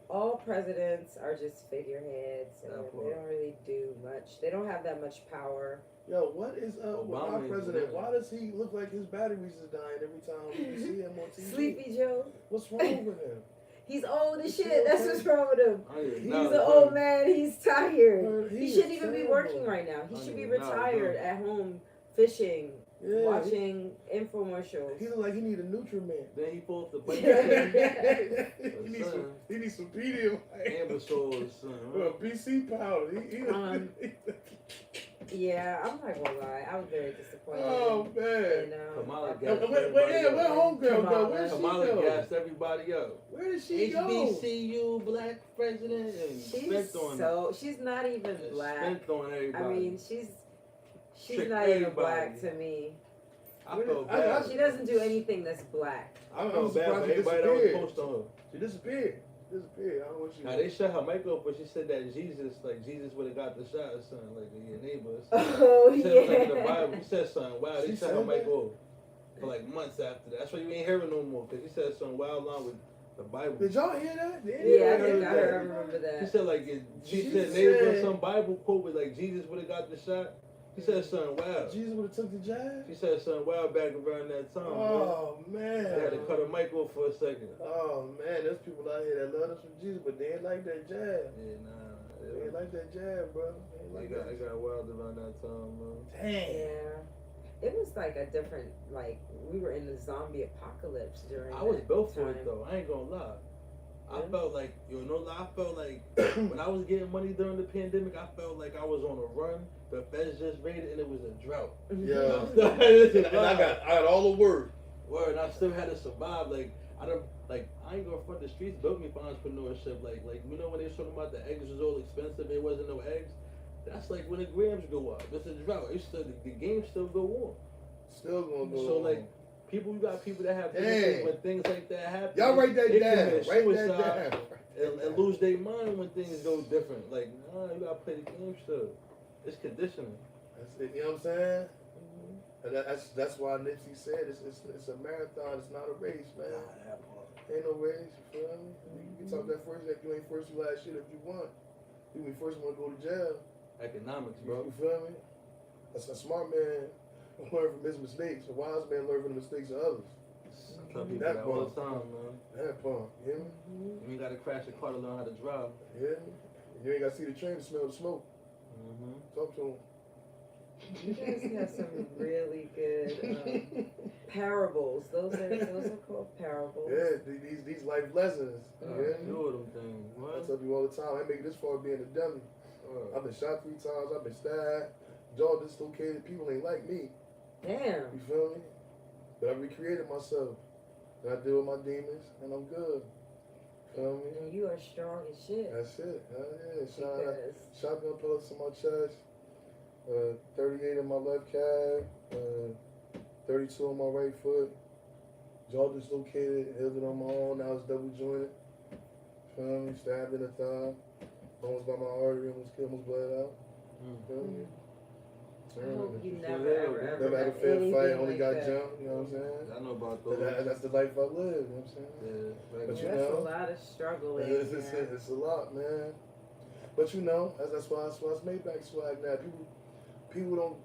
all presidents are just figureheads, and That they part. don't really do much. They don't have that much power. yo, what is up with Obama our is president? good. Why does he look like his batteries is dying every time you see him on TV? Sleepy Joe. What's wrong with him? He's old as You see shit. what I'm That's what's wrong with him. I didn't He's know an that. old man. He's tired. Man, He is shouldn't even be terrible. working right now. He I should be didn't know that. retired at home fishing, Yeah, watching infomercials. He look like he need a Nutriment. Then he pulled off the bike. he needs some Pedialyte. Ambassador, son. Well, BC powder. Yeah, I'm not gonna lie. I was very disappointed. Oh man. And, Kamala I- gassed Where homegirl go? Where'd she Kamala go? gassed everybody up. Where did she go? HBCU, black president, and She's spent on so she's not even black. Spent on everybody. I mean, she's Tricked not even everybody. black to me. I felt I- bad. She doesn't do anything that's black. I I'm felt bad for surprised she everybody that was disappeared. close to her. She disappeared. I don't know what she Now they shut her mic off, but she said that Jesus would have got the shot or something like your neighbors. Oh He said something in the yeah. Bible. He said something wild. She They shut said her mic that? off for like months after that. That's why you ain't hearing no more because he said something wild along with the Bible. Did y'all hear that? Did Yeah, I anybody think I hear that? remember He that. said like She she said said- neighbor some Bible quote with like Jesus would have got the shot. He said something wild. Jesus would have took the jab? She said something wild back around that time. Oh Man. They had to man. cut her mic off for a second. Oh man, there's people out here that love us from Jesus, but they ain't like that jab. Yeah, nah. They ain't like that jab, bro. They ain't like It that. got wild around that time, man. Damn. Yeah. It was like a different, like, we were in the zombie apocalypse during I was that built for time. it though. I ain't gonna lie. I Yeah. felt like, I felt like when I was getting money during the pandemic, I felt like I was on a run. The feds just raided and it was a drought. Yeah. Listen, And I got all the word. Word, I still had to survive. Like I ain't gonna front, the streets built me for entrepreneurship. Like when they was talking about the eggs was all expensive, there wasn't no eggs. That's like when the grams go up. It's a drought. It's still the game still go on. Still gonna go. So on. like you got people that have Dang. businesses when things like that happen. Y'all write that they down. commit Write suicide that down. And lose their mind when things go different. Like, nah, you gotta play the game still. It's conditioning. That's it, you know what I'm saying? And that's why Nipsey said it's a marathon. It's not a race, man. Ain't no race. You feel me? You can talk that first. If you ain't first, you last shit if you want. You ain't first, want to go to jail. Economics, You bro. feel me? That's a smart man learn from his mistakes. A wise man learn from the mistakes of others. I tell people That that all part. the time, man. That part, you hear me? You ain't gotta crash a car to learn how to drive. Yeah. You ain't got to see the train to smell the smoke. Mm-hmm. Talk to him. You guys have some really good parables. Those are called parables. Yeah, these life lessons. You hear me? Two of them things. I What? tell you all the time, I ain't make it this far being a dummy. I've been shot 3 times, I've been stabbed, jaw dislocated, people ain't like me. Damn. You feel me? But I recreated myself. And I deal with my demons and I'm good. Feel me? And you are strong as shit. That's it. Hell yeah. Because Shotgun pellets in my chest, 38 in my left calf, 32 on my right foot, jaw dislocated, healed it on my own, now it's double jointed. Feel me? Stabbed in the thigh. Almost by my artery, almost bled out. Feel me? I hope you Yeah. never, ever Never had a have fair anything fight, only like got that. jumped, you know what I'm saying? I know about those. That's the life I live, you know what I'm saying? Yeah, But you That's know, a lot of struggle in it's a lot, man. But you know, that's why it's Maybach swag now. People don't,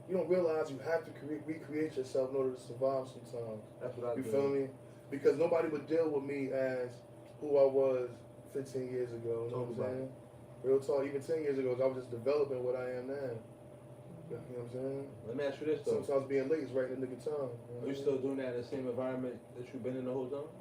you don't realize you have to recreate yourself in order to survive sometimes. That's what I You do. feel me? Because nobody would deal with me as who I was 15 years ago. You know what I'm saying? Real talk, even 10 years ago, I was just developing what I am now. You know what I'm saying? Let me ask you this though. Sometimes being late is right in the nick of time. Are you still doing that in the same environment that you've been in the whole time?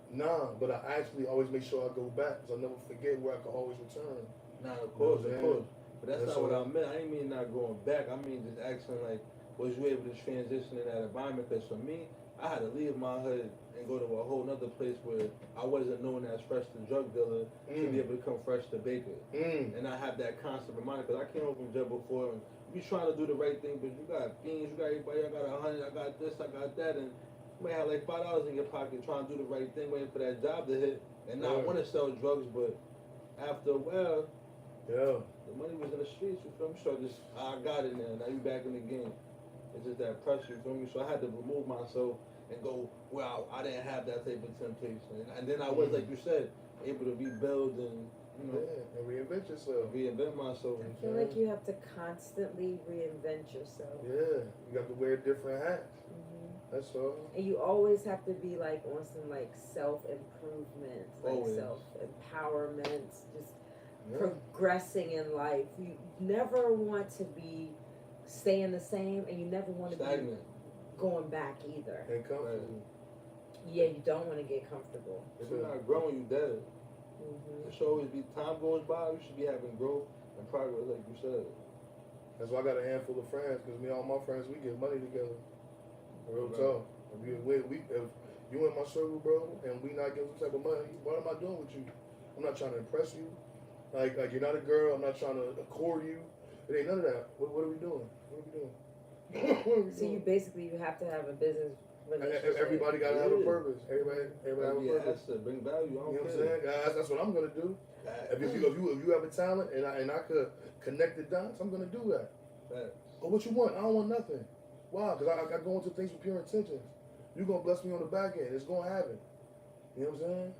Nah, but I actually always make sure I go back because I never forget where I can always return. Nah, of course, You know of what I'm course. But that's That's not what I all. meant. I didn't mean not going back. I mean just asking like, was you able to transition in that environment? Because for me, I had to leave my hood and go to a whole nother place where I wasn't known as fresh to drug dealer to be able to come fresh to baker. And I have that constant reminder because I came home from jail before and you trying to do the right thing, but you got beans, you got everybody, I got 100, I got this, I got that, and you may have like $5 in your pocket trying to do the right thing, waiting for that job to hit, and not want to sell drugs, but after a while, the money was in the streets, you feel me? So I got it now you back in the game. It's just that pressure, you feel me? So I had to remove myself and go, well, I didn't have that type of temptation. And then I was, like you said, able to rebuild and, you know, and reinvent yourself. Reinvent myself. I feel like you have to constantly reinvent yourself. Yeah, you have to wear different hats. That's all. And you always have to be like on some like self-improvement, like self-empowerment, just progressing in life. You never want to be staying the same, and you never want to be going back either. And comfortable. Yeah, you don't want to get comfortable. If you're not growing, you dead. There should always be, time goes by, you should be having growth and progress, like you said. That's why I got a handful of friends, because me and all my friends, we get money together. Real talk. If you in my circle, bro, and we not getting some type of money, what am I doing with you? I'm not trying to impress you. Like you're not a girl. I'm not trying to court you. It ain't none of that. What are we doing? What are we doing? So you basically have to have a business relationship. Everybody got to have a purpose. Everybody have a purpose. To bring value. You know what I'm saying? That's what I'm gonna do. If you have a talent and I could connect the dots, I'm gonna do that. But what you want? I don't want nothing. Why? Because I go into things with pure intentions. You're going to bless me on the back end. It's going to happen. You know what I'm saying?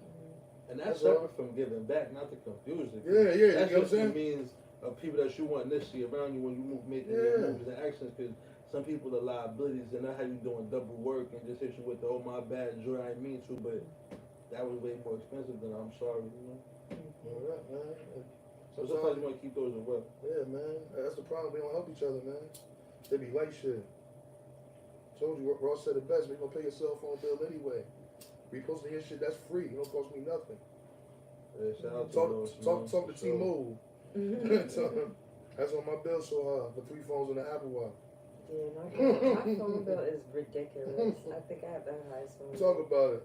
And that's separate from giving back, not to confuse it. Yeah. That you know what I'm saying? means of people that you want initially around you when you making your moves and actions. Because some people are liabilities and not how you doing double work and just hit you with the, oh my bad, Joy, I didn't mean to, but that was way more expensive than I'm sorry, you know? All right, man. So sometimes you want to keep those as well. Yeah, man. That's the problem. We don't help each other, man. They be like shit. Told you, Ross said it best. We're going to pay your cell phone bill anyway. Reposting your shit, that's free. It don't cost me nothing. Yeah, shout out talk to T-Mobile. That's why my bill's so high for 3 phones and an Apple Watch. Yeah, my phone bill is ridiculous. I think I have the highest phone. Talk about it.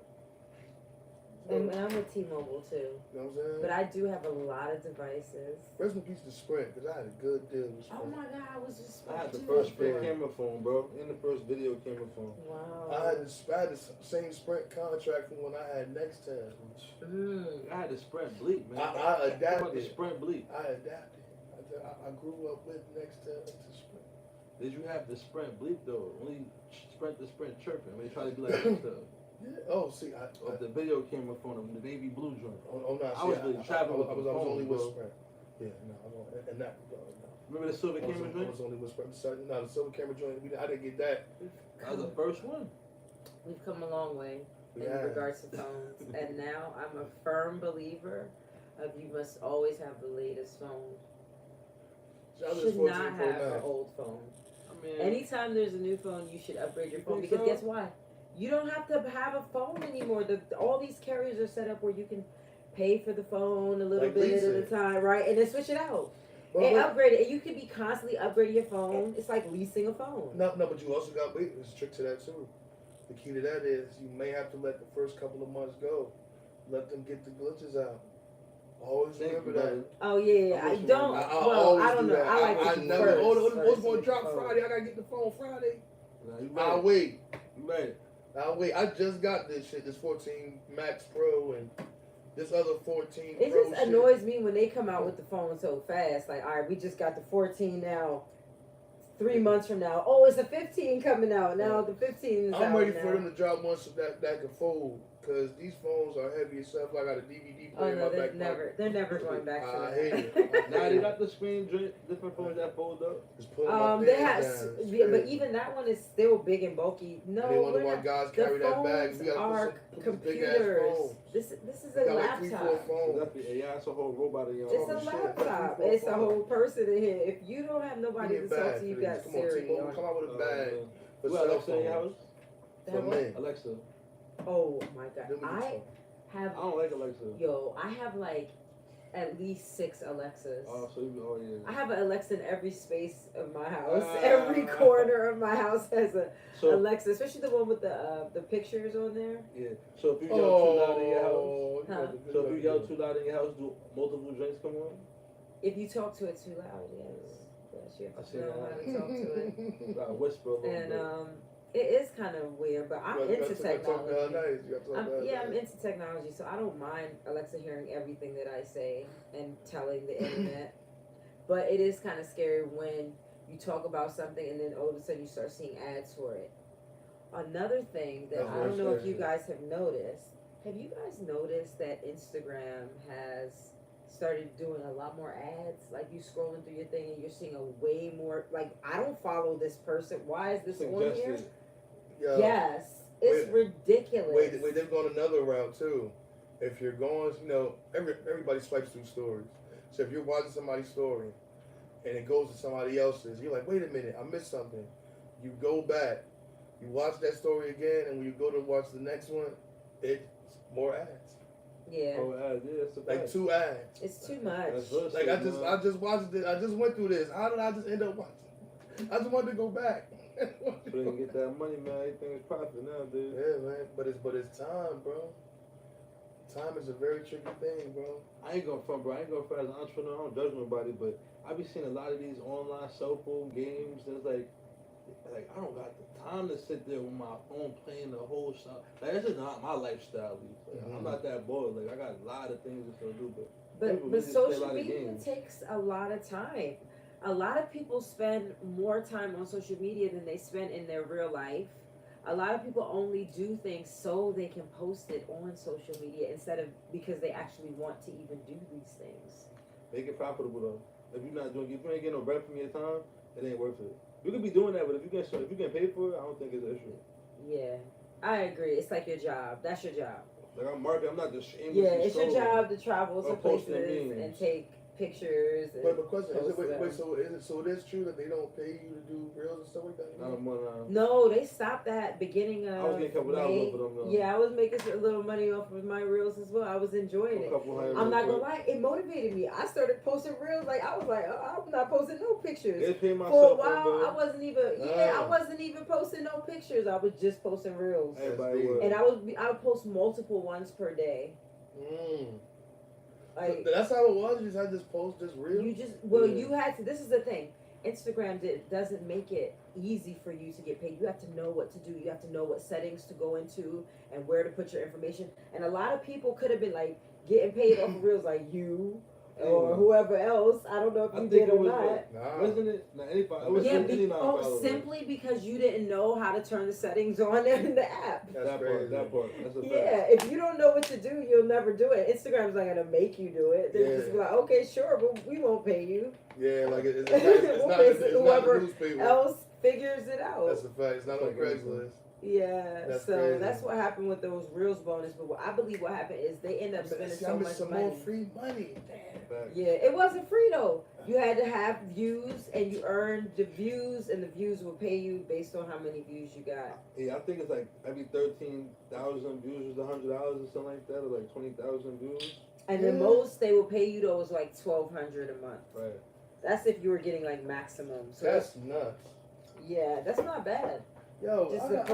And I'm with T-Mobile too. You know what I'm saying? But I do have a lot of devices. Rest in peace to Sprint, because I had a good deal with Sprint. Oh my God, I was just. I had the first Sprint camera phone, bro, and the first video camera phone. Wow. I had the same Sprint contract from when I had Nextel. I had the Sprint Bleep, man. I adapted. About the Sprint Bleep. I adapted. I grew up with Nextel into Sprint. Did you have the Sprint Bleep though? Only Sprint the Sprint chirping. They try to be like Nextel. Yeah. Oh, see, the video camera phone, the navy blue joint. Oh no, I was really traveling. I was only with Sprint. Yeah, no, I was on, and that. No. Remember the silver camera joint? I was only with Sprint. No, the silver camera joint. I didn't get that. That was the first one. We've come a long way in regards to phones, and now I'm a firm believer of you must always have the latest phone. Should not have an old phone. I mean, anytime there's a new phone, you should upgrade your phone because guess why? You don't have to have a phone anymore. All these carriers are set up where you can pay for the phone a little bit at a time, right? And then switch it out. And upgrade it. And you could be constantly upgrading your phone. It's like leasing a phone. No, but you also got, there's a trick to that too. The key to that is you may have to let the first couple of months go. Let them get the glitches out. Always remember that. Oh yeah, I don't. I don't know. I like to never. What's going to drop Friday? I gotta get the phone Friday. I'll wait. You ready? I'll wait. I just got this shit, this 14 Max Pro, and this other 14 It Pro just shit. annoys me when they come out with the phone so fast. Like, all right, we just got the 14 now. 3 months from now, oh, it's a 15 coming out. Now the 15 is out. I'm ready now. for them to drop one that can fold, because these phones are heavy as stuff. I got a DVD player in my back pocket. They're never going back to I that. hate it. Now they got the screen different phones that fold up. Just pulling my They pants have, down. It's but crazy. even that one is still big and bulky. No, And they wonder we're why not. guys The carry that bag. phones We gotta are put some big ass computers. phones. This is We a got like 3-4 laptop. phones. Yeah, it's a whole robot in your It's a arm. shit. laptop. That's It's a whole person in here. If you don't have nobody to talk to, you got Come on, Siri. T-Mobile, come out with a bag for You got cell Alexa in your phones. house? For me. Alexa. Oh my god, Then we can I talk. have. I don't like Alexa. Yo, I have like at least 6 Alexas. Oh, so you, I have an Alexa in every space of my house. Every corner of my house has a Alexa, especially the one with the pictures on there. Yeah. So if you yell too loud in your house, Huh? so if you yell too loud in your house, do multiple drinks come on? If you talk to it too loud, yes. Yes, you have to know how to talk to it. Whisper a little And bit. it is kind of weird, but I'm into technology. I'm I'm into technology, so I don't mind Alexa hearing everything that I say and telling the internet. But it is kind of scary when you talk about something and then all of a sudden you start seeing ads for it. Another thing that I don't know if you guys have noticed, have you guys noticed that Instagram has started doing a lot more ads? Like you scrolling through your thing and you're seeing a way more, like, I don't follow this person. Why is this on here? Yes, it's ridiculous. Wait, they've gone another route too. If you're going, everybody swipes through stories. So if you're watching somebody's story and it goes to somebody else's, you're like, wait a minute, I missed something. You go back, you watch that story again, and when you go to watch the next one, it's more ads. Yeah. Oh, ads, yeah, that's like 2 ads. It's too much. Like I just watched it. I just went through this. How did I just end up watching? I just wanted to go back. So they can get that money, man. Everything is profit now, dude. Yeah, man. But it's time, bro. Time is a very tricky thing, bro. I ain't gonna front, bro. I ain't gonna front as an entrepreneur. I don't judge nobody, but I be seeing a lot of these online cell phone games. That's like I don't got the time to sit there with my phone playing the whole shot. Like that's just not my lifestyle. Like, I'm not that bored. Like I got a lot of things to still do, but social media takes a lot of time. A lot of people spend more time on social media than they spend in their real life. A lot of people only do things so they can post it on social media instead of because they actually want to even do these things. Make it profitable though. If you ain't getting no bread from your time, it ain't worth it. You could be doing that, but if you get paid for it, I don't think it's an issue. Yeah, I agree. It's like your job. That's your job. Like I'm marketing. I'm not just aimlessly it's your job to travel to places and take pictures. But the question is, so it is true that they don't pay you to do reels and stuff like that? No, they stopped that beginning of I was getting a couple dollars off of them though. Yeah, I was making a little money off of my reels as well. I was enjoying it. I'm not gonna lie, it motivated me. I started posting reels. Like I was like, I'm not posting no pictures. For a while, I wasn't even posting no pictures. I was just posting reels. And I would post multiple ones per day. Like, that's how it was. You just had this post, this reel. You had to. This is the thing. Instagram doesn't make it easy for you to get paid. You have to know what to do. You have to know what settings to go into and where to put your information. And a lot of people could have been like getting paid off of reels, like you or whoever else. I don't know if you did or not. Wasn't it? Simply because you didn't know how to turn the settings on in the app. That part. That's a fact. Yeah, if you don't know what to do, you'll never do it. Instagram's not gonna make you do it. They're just like, okay, sure, but we won't pay you. Yeah, like it's not whoever the newspaper. else figures it out. That's a fact. It's not on Craigslist. Yeah, that's what happened with those reels bonus. But I believe what happened is they end up spending so much money. More free money. Damn. Yeah, it wasn't free though. You had to have views, and you earned the views, and the views will pay you based on how many views you got. Yeah, I think it's like every 13,000 views was $100 or something like that, or like 20,000 views. And the most they will pay you though is like $1,200 a month. Right. That's if you were getting like maximum. So that's nuts. Yeah, that's not bad. Yo, I get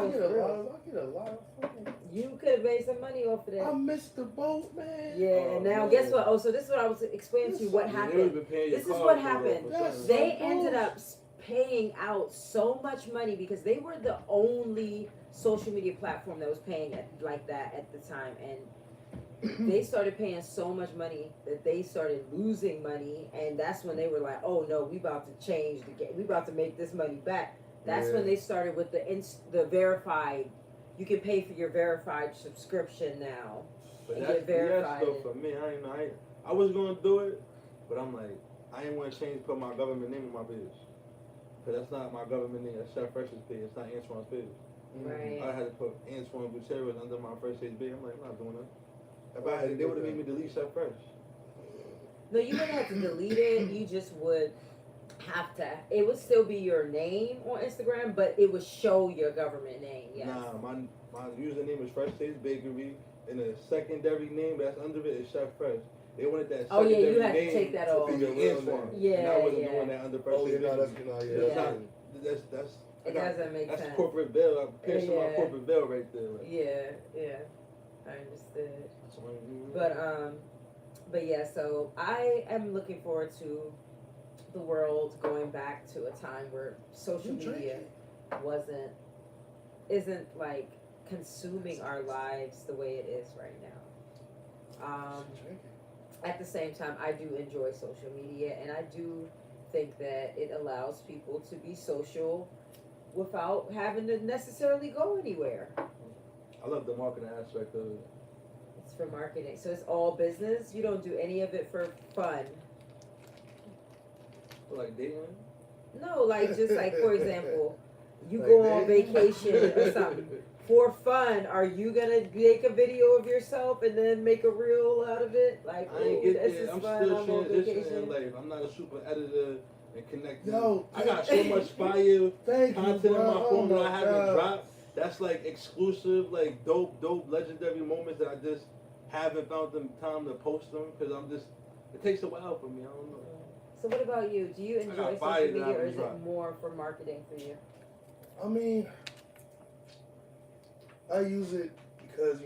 a lot of fucking... You could have made some money off of that. I missed the boat, man. Yeah, and now guess what? Oh, so this is what I was explaining to you. What happened? This is what happened. They ended up paying out so much money because they were the only social media platform that was paying like that at the time, and they started paying so much money that they started losing money, and that's when they were like, "Oh no, we about to change the game. We about to make this money back." That's when they started with the verified. You can pay for your verified subscription now. But And that's get verified. though for me. I was gonna do it, but I'm like, I ain't want to put my government name on my page. Cause that's not my government name. That's Chef Fresh's page. It's not Antoine's page. Right. I had to put Antoine Gutierrez under my first page. I'm like, I'm not doing that. They would have made me delete Chef Fresh. No, you wouldn't have to delete it. You just would have to. It would still be your name on Instagram, but it would show your government name. Yes. Nah, my username is Fresh Taste Bakery, and the secondary name that's under it is Chef Fresh. They wanted that Oh yeah, secondary you had to name take that to off. be your real name. Yeah, and I wasn't yeah. doing that under Fresh Taste Bakery. That's It doesn't make sense. That's corporate bill. I'm piercing my corporate bill right there. Like. Yeah, I understood. But yeah, so I am looking forward to the world going back to a time where social media isn't like consuming our lives the way it is right now. At the same time, I do enjoy social media, and I do think that it allows people to be social without having to necessarily go anywhere. I love the marketing aspect of it. It's for marketing, so it's all business. You don't do any of it for fun. Like dating? No, like just like for example, you Like go on vacation or something for fun. Are you gonna make a video of yourself and then make a reel out of it? Like, I ain't get this there. is I'm fun. still I'm on transitioning vacation. in life. I'm not a super editor and connecting. Yo, I got so much fire content on my phone that I haven't dropped. That's like exclusive, like dope, legendary moments that I just haven't found the time to post them because it takes a while for me. I don't know. So what about you? Do you enjoy social media, or is it more for marketing for you? I mean, I use it because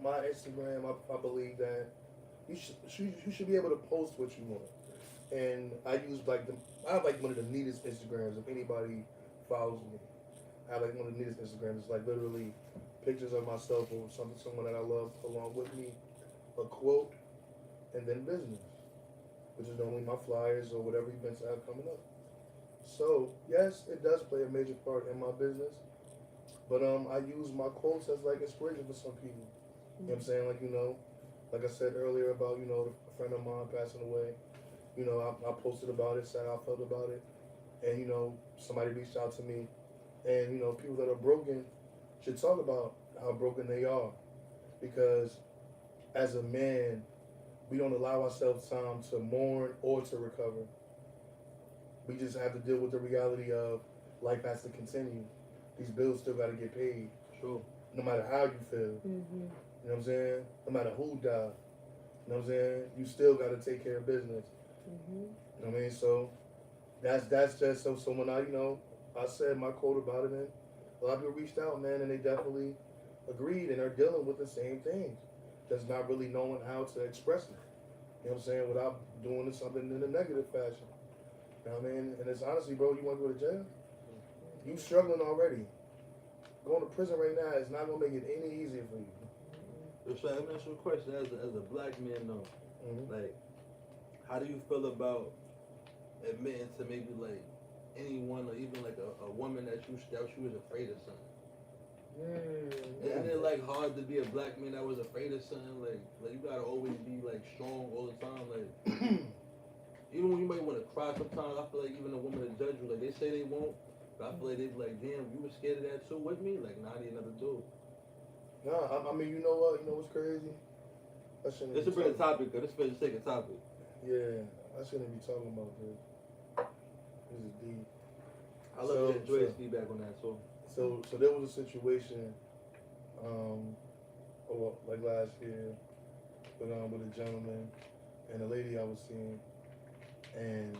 my Instagram. I believe that you should be able to post what you want, and I use I have like one of the neatest Instagrams. If anybody follows me, I have like one of the neatest Instagrams. It's like literally pictures of myself or someone that I love along with me, a quote, and then business, which is normally my flyers or whatever events I have coming up. So yes, it does play a major part in my business, but I use my quotes as like inspiration for some people. You know what I'm saying? Like I said earlier about a friend of mine passing away. I posted about it, said how I felt about it, and somebody reached out to me, and people that are broken should talk about how broken they are, because as a man, we don't allow ourselves time to mourn or to recover. We just have to deal with the reality of life has to continue. These bills still got to get paid. Sure. No matter how you feel. Mm-hmm. You know what I'm saying? No matter who died. You know what I'm saying? You still got to take care of business. Mm-hmm. You know what I mean? So that's just so when I said my quote about it, and a lot of people reached out, man, and they definitely agreed and are dealing with the same things. Just not really knowing how to express it. You know what I'm saying? Without doing something in a negative fashion. You know what I mean? And it's honestly, bro, you want to go to jail? You struggling already. Going to prison right now is not going to make it any easier for you. So let me ask you a question. As a black man, though, like, how do you feel about admitting to maybe like anyone or even like a woman that you was afraid of something? Isn't it like hard to be a black man that was afraid of something? Like you gotta always be like strong all the time. Like even when you might want to cry sometimes, I feel like even a woman that judge you, like they say they won't, but I feel like they be like, damn, you were scared of that too with me? Like, nah, I need another dude. Nah, I mean, you know what? You know what's crazy? This is a bit of topic, because this is for the sake of topic. Yeah, I shouldn't be talking about this. This is deep. I love to enjoy his feedback on that, too. So there was a situation, like last year, with a gentleman and a lady I was seeing, and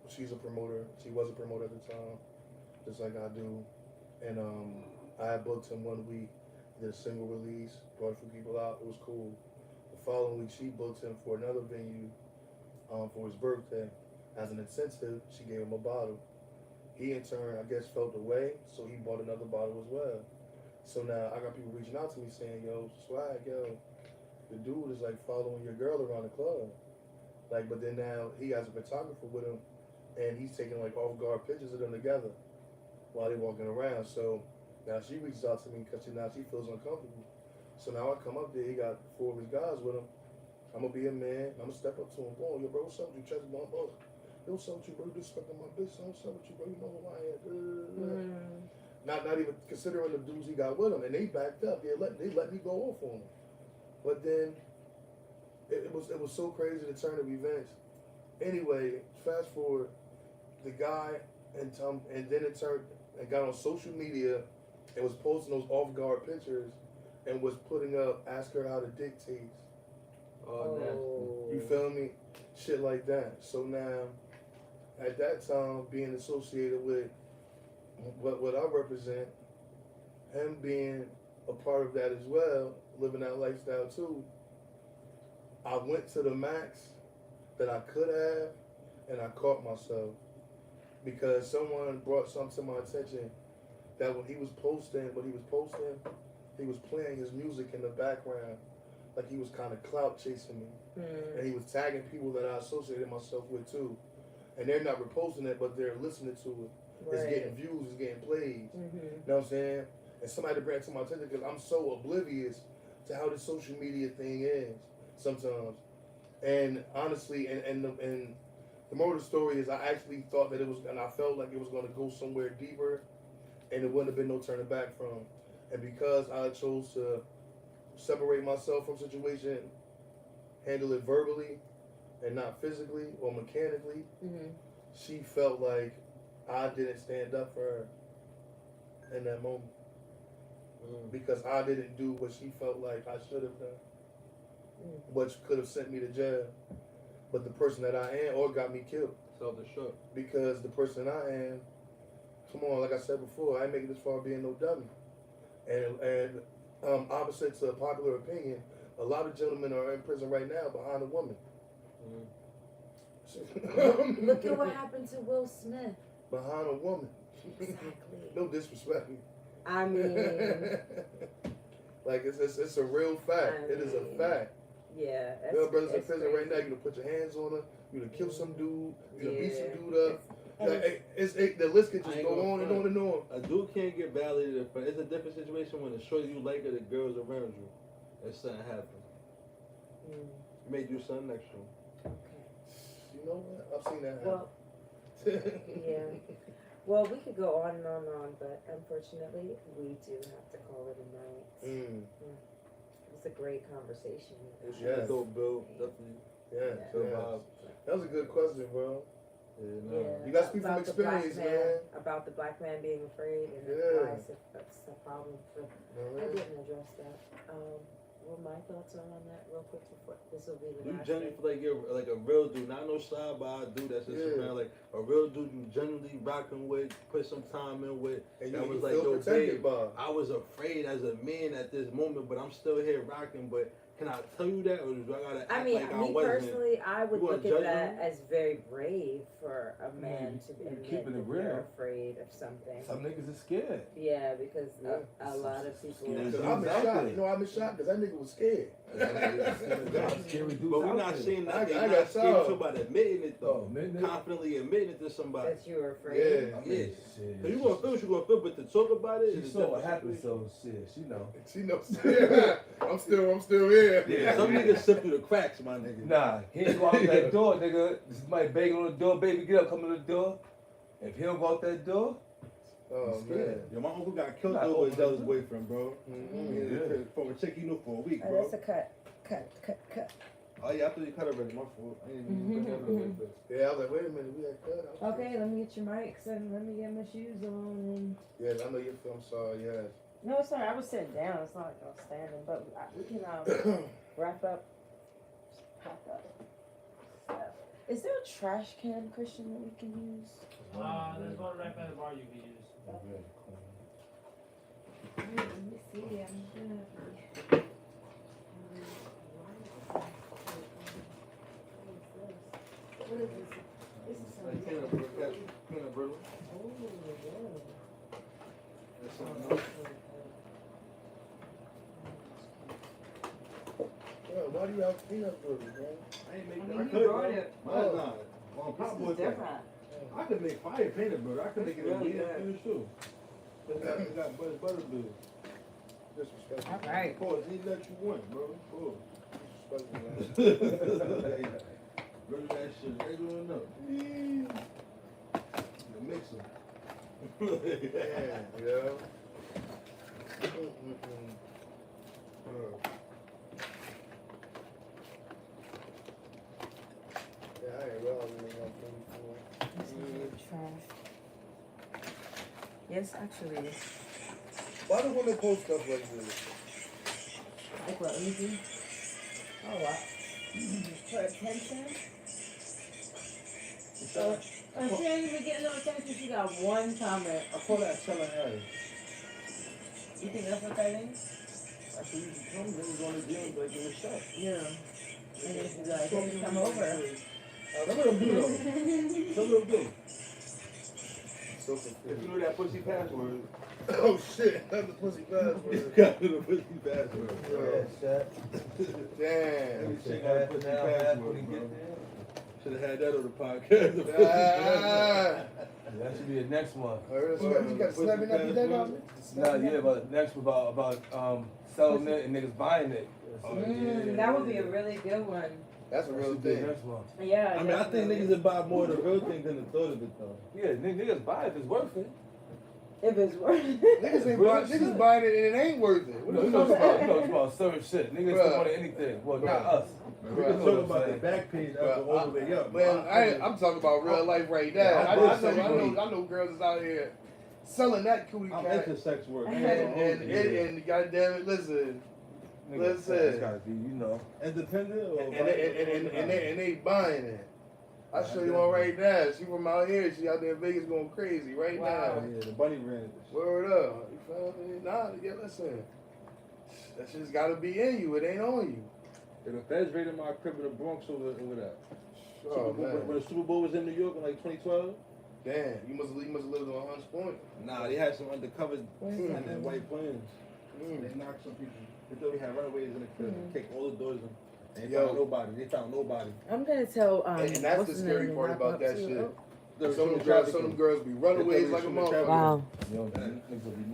she's a promoter. She was a promoter at the time, just like I do, and I had booked him 1 week, did a single release, brought a few people out. It was cool. The following week, she booked him for another venue for his birthday. As an incentive, she gave him a bottle. He, in turn, I guess, felt the way, so he bought another bottle as well. So now I got people reaching out to me saying, yo, Swag, yo, the dude is like following your girl around the club. Like, but then now he has a photographer with him, and he's taking like off guard pictures of them together while they walking around. So now she reaches out to me because now she feels uncomfortable. So now I come up there, he got 4 of his guys with him. I'm gonna be a man. I'm gonna step up to him. Boy, yo, bro, what's up with you? Chest bump, bro. Yo, what's up with you, bro? You disrespecting my bitch. What's up with you, bro? You know who I am. Not even considering the dudes he got with him, and they backed up. They let me go off on him. But then it was so crazy the turn of events. Anyway, fast forward, the guy and then it turned and got on social media and was posting those off guard pictures and was putting up ask her how to dictate. Oh, You feel me? Shit like that. So now, at that time, being associated with what I represent, him being a part of that as well, living that lifestyle too, I went to the max that I could have, and I caught myself because someone brought something to my attention that when he was posting, he was playing his music in the background, like he was kind of clout chasing me, and he was tagging people that I associated myself with too, and they're not reposting it, but they're listening to it. Right. It's getting views, it's getting plays. You know what I'm saying? And somebody to bring it to my attention because I'm so oblivious to how this social media thing is sometimes. And honestly, and the moral of the story is I actually thought that it was, and I felt like it was going to go somewhere deeper, and it wouldn't have been no turning back from. And because I chose to separate myself from situation, handle it verbally and not physically or mechanically, she felt like I didn't stand up for her in that moment because I didn't do what she felt like I should have done, which could have sent me to jail. But the person that I am, or got me killed. Self-destruct. Because the person I am, come on, like I said before, I ain't making this far being no dummy. And opposite to popular opinion, a lot of gentlemen are in prison right now behind a woman. Look at what happened to Will Smith. Behind a woman. Exactly. No disrespect. I mean, like it's a real fact. It is a fact. Yeah. There are brothers in prison right now. You gonna put your hands on her. You gonna kill some dude. You gonna beat some dude up. Like, the list could just go on and on and on. A dude can't get validated. It's a different situation when the shorty you like or the girls around you. And something happened. You may do something extra. Okay. You know what? I've seen that happen. Well, yeah. Well, we could go on and on and on, but unfortunately, we do have to call it a night. It was a great conversation. Yes. Dope, Bill. Definitely. Yeah. That was a good question, bro. Yeah. You got to speak from experience, man. About the black man being afraid and why that's a problem. So I didn't address that. What my thoughts are on that real quick before this will be the you last genuinely thing. feel like you're like a real dude, not no side by dude that's just around, like a real dude you genuinely rocking with, put some time in with, and that you was like, yo, babe, I was afraid as a man at this moment, but I'm still here rocking, but can I tell you that, or do I gotta act like I wasn't? Me personally, I would look at that as very brave for a man to admit that they're afraid of something. Some niggas are scared. Yeah, because a lot of people. I'm shocked. You know, I'm shocked because that nigga was scared. But we're not saying that they're not scared to about admitting it though. Confidently admitting it to somebody. That you were afraid. Yeah. So you gonna feel what you gonna feel, but to talk about it, she saw what happened, so shit, she know. She knows. I'm still here. Yeah, some niggas slip through the cracks, my nigga. Nah, he ain't go out that door, nigga. Somebody banging on the door, baby, get up, come to the door. If he don't go out that door, oh man. Yo, my uncle got killed over his jealous boyfriend, bro. From a chick he knew for a week, bro. That's a cut. Oh yeah, I thought you cut already. My fault. I didn't even put that on like this. Yeah, I was like, wait a minute, we had cut. Okay, let me get your mics and let me get my shoes on. And... Yeah, I know you're. I'm sorry. Yes. No, it's not. I was sitting down. It's not like I was standing. But we can wrap up. Pack up stuff. Is there a trash can, Christian, that we can use? There's one right by the bar you can use. Let me see. I'm gonna. What is this? This is something. Peanut brittle. Oh, yeah. That's something else. you have peanut butter, man? I ain't make I that. mean, I you could, brought bro. it. Mine's not. On This top is of that. different. I could make fire peanut butter. I could make it It's really really good. good too. It got butter good. Disrespectful. All right. Of course, eat that you want, bro. Oh. Disrespectful, man. Bring that shit regular enough. The mixer. Yeah, yeah. Yeah, I ain't realizing I'm Trash. Yes, actually. Why do women post stuff like this? Like what? Anything? Oh, what? For attention? So, she ain't even getting no attention. She got one comment. I call that selling ads. You think that's what that is? That's what you some niggas on the gym like in the shop. Yeah. And then she's like, hey, come over. Some of them do though. Some of them do. So If you confused. know that pussy password, Oh shit, that's the pussy password. you got to know the pussy password. Yeah, Shaq. Damn. Every shit Half got a pussy now, half password, when he bro. get there. Should have had that on the podcast. The pussy password. That should be the next one. You got slapping that you did on me? Nah, yeah, but next one about selling it and niggas buying it. Oh, yeah. That would be a really good one. That's a That real should be the thing. next one. Yeah. I mean, I think niggas would buy more of the real thing than the thought of it though. Yeah, niggas buy it if it's worth it. If it's worth Niggas ain't Real buying, shit. niggas buying it and it ain't worth it. What You the know, fuck you about know, it's about certain shit. Niggas Bruh. don't want anything. Well, not Bruh. us. We can Bruh. talk about the back page up all the way up. Man, I'm talking about real life right now. Yeah, I know girls is out here selling that cootie I'm cat. into sex work. And goddamn it, listen. Niggas, Listen. It's gotta be, you know. Independent or And they buying it. I'll show you one right now. She from out here. She out there in Vegas going crazy right Wow. Oh, yeah, the bunny ran it. Word up. You feel me? Nah, yeah, listen. That shit's gotta be in you. It ain't on you. Yeah, the feds raided my crib in the Bronx over that. Oh, Super Bowl, man. when the Super Bowl was in New York in like 2012. Damn, you must have lived on Hunts Point. Nah, they had some undercover and then white planes. Mm. They knocked some people. They thought we had runaways in the crib. They kicked all the doors in. And they Yo. found nobody. They found nobody. I'm gonna tell And that's what's the his scary name part to about knock that up shit. too. They were Some shooting of them girls trafficking. be runaways like a shooting motherfucker. trafficking. Wow. You know, niggas will be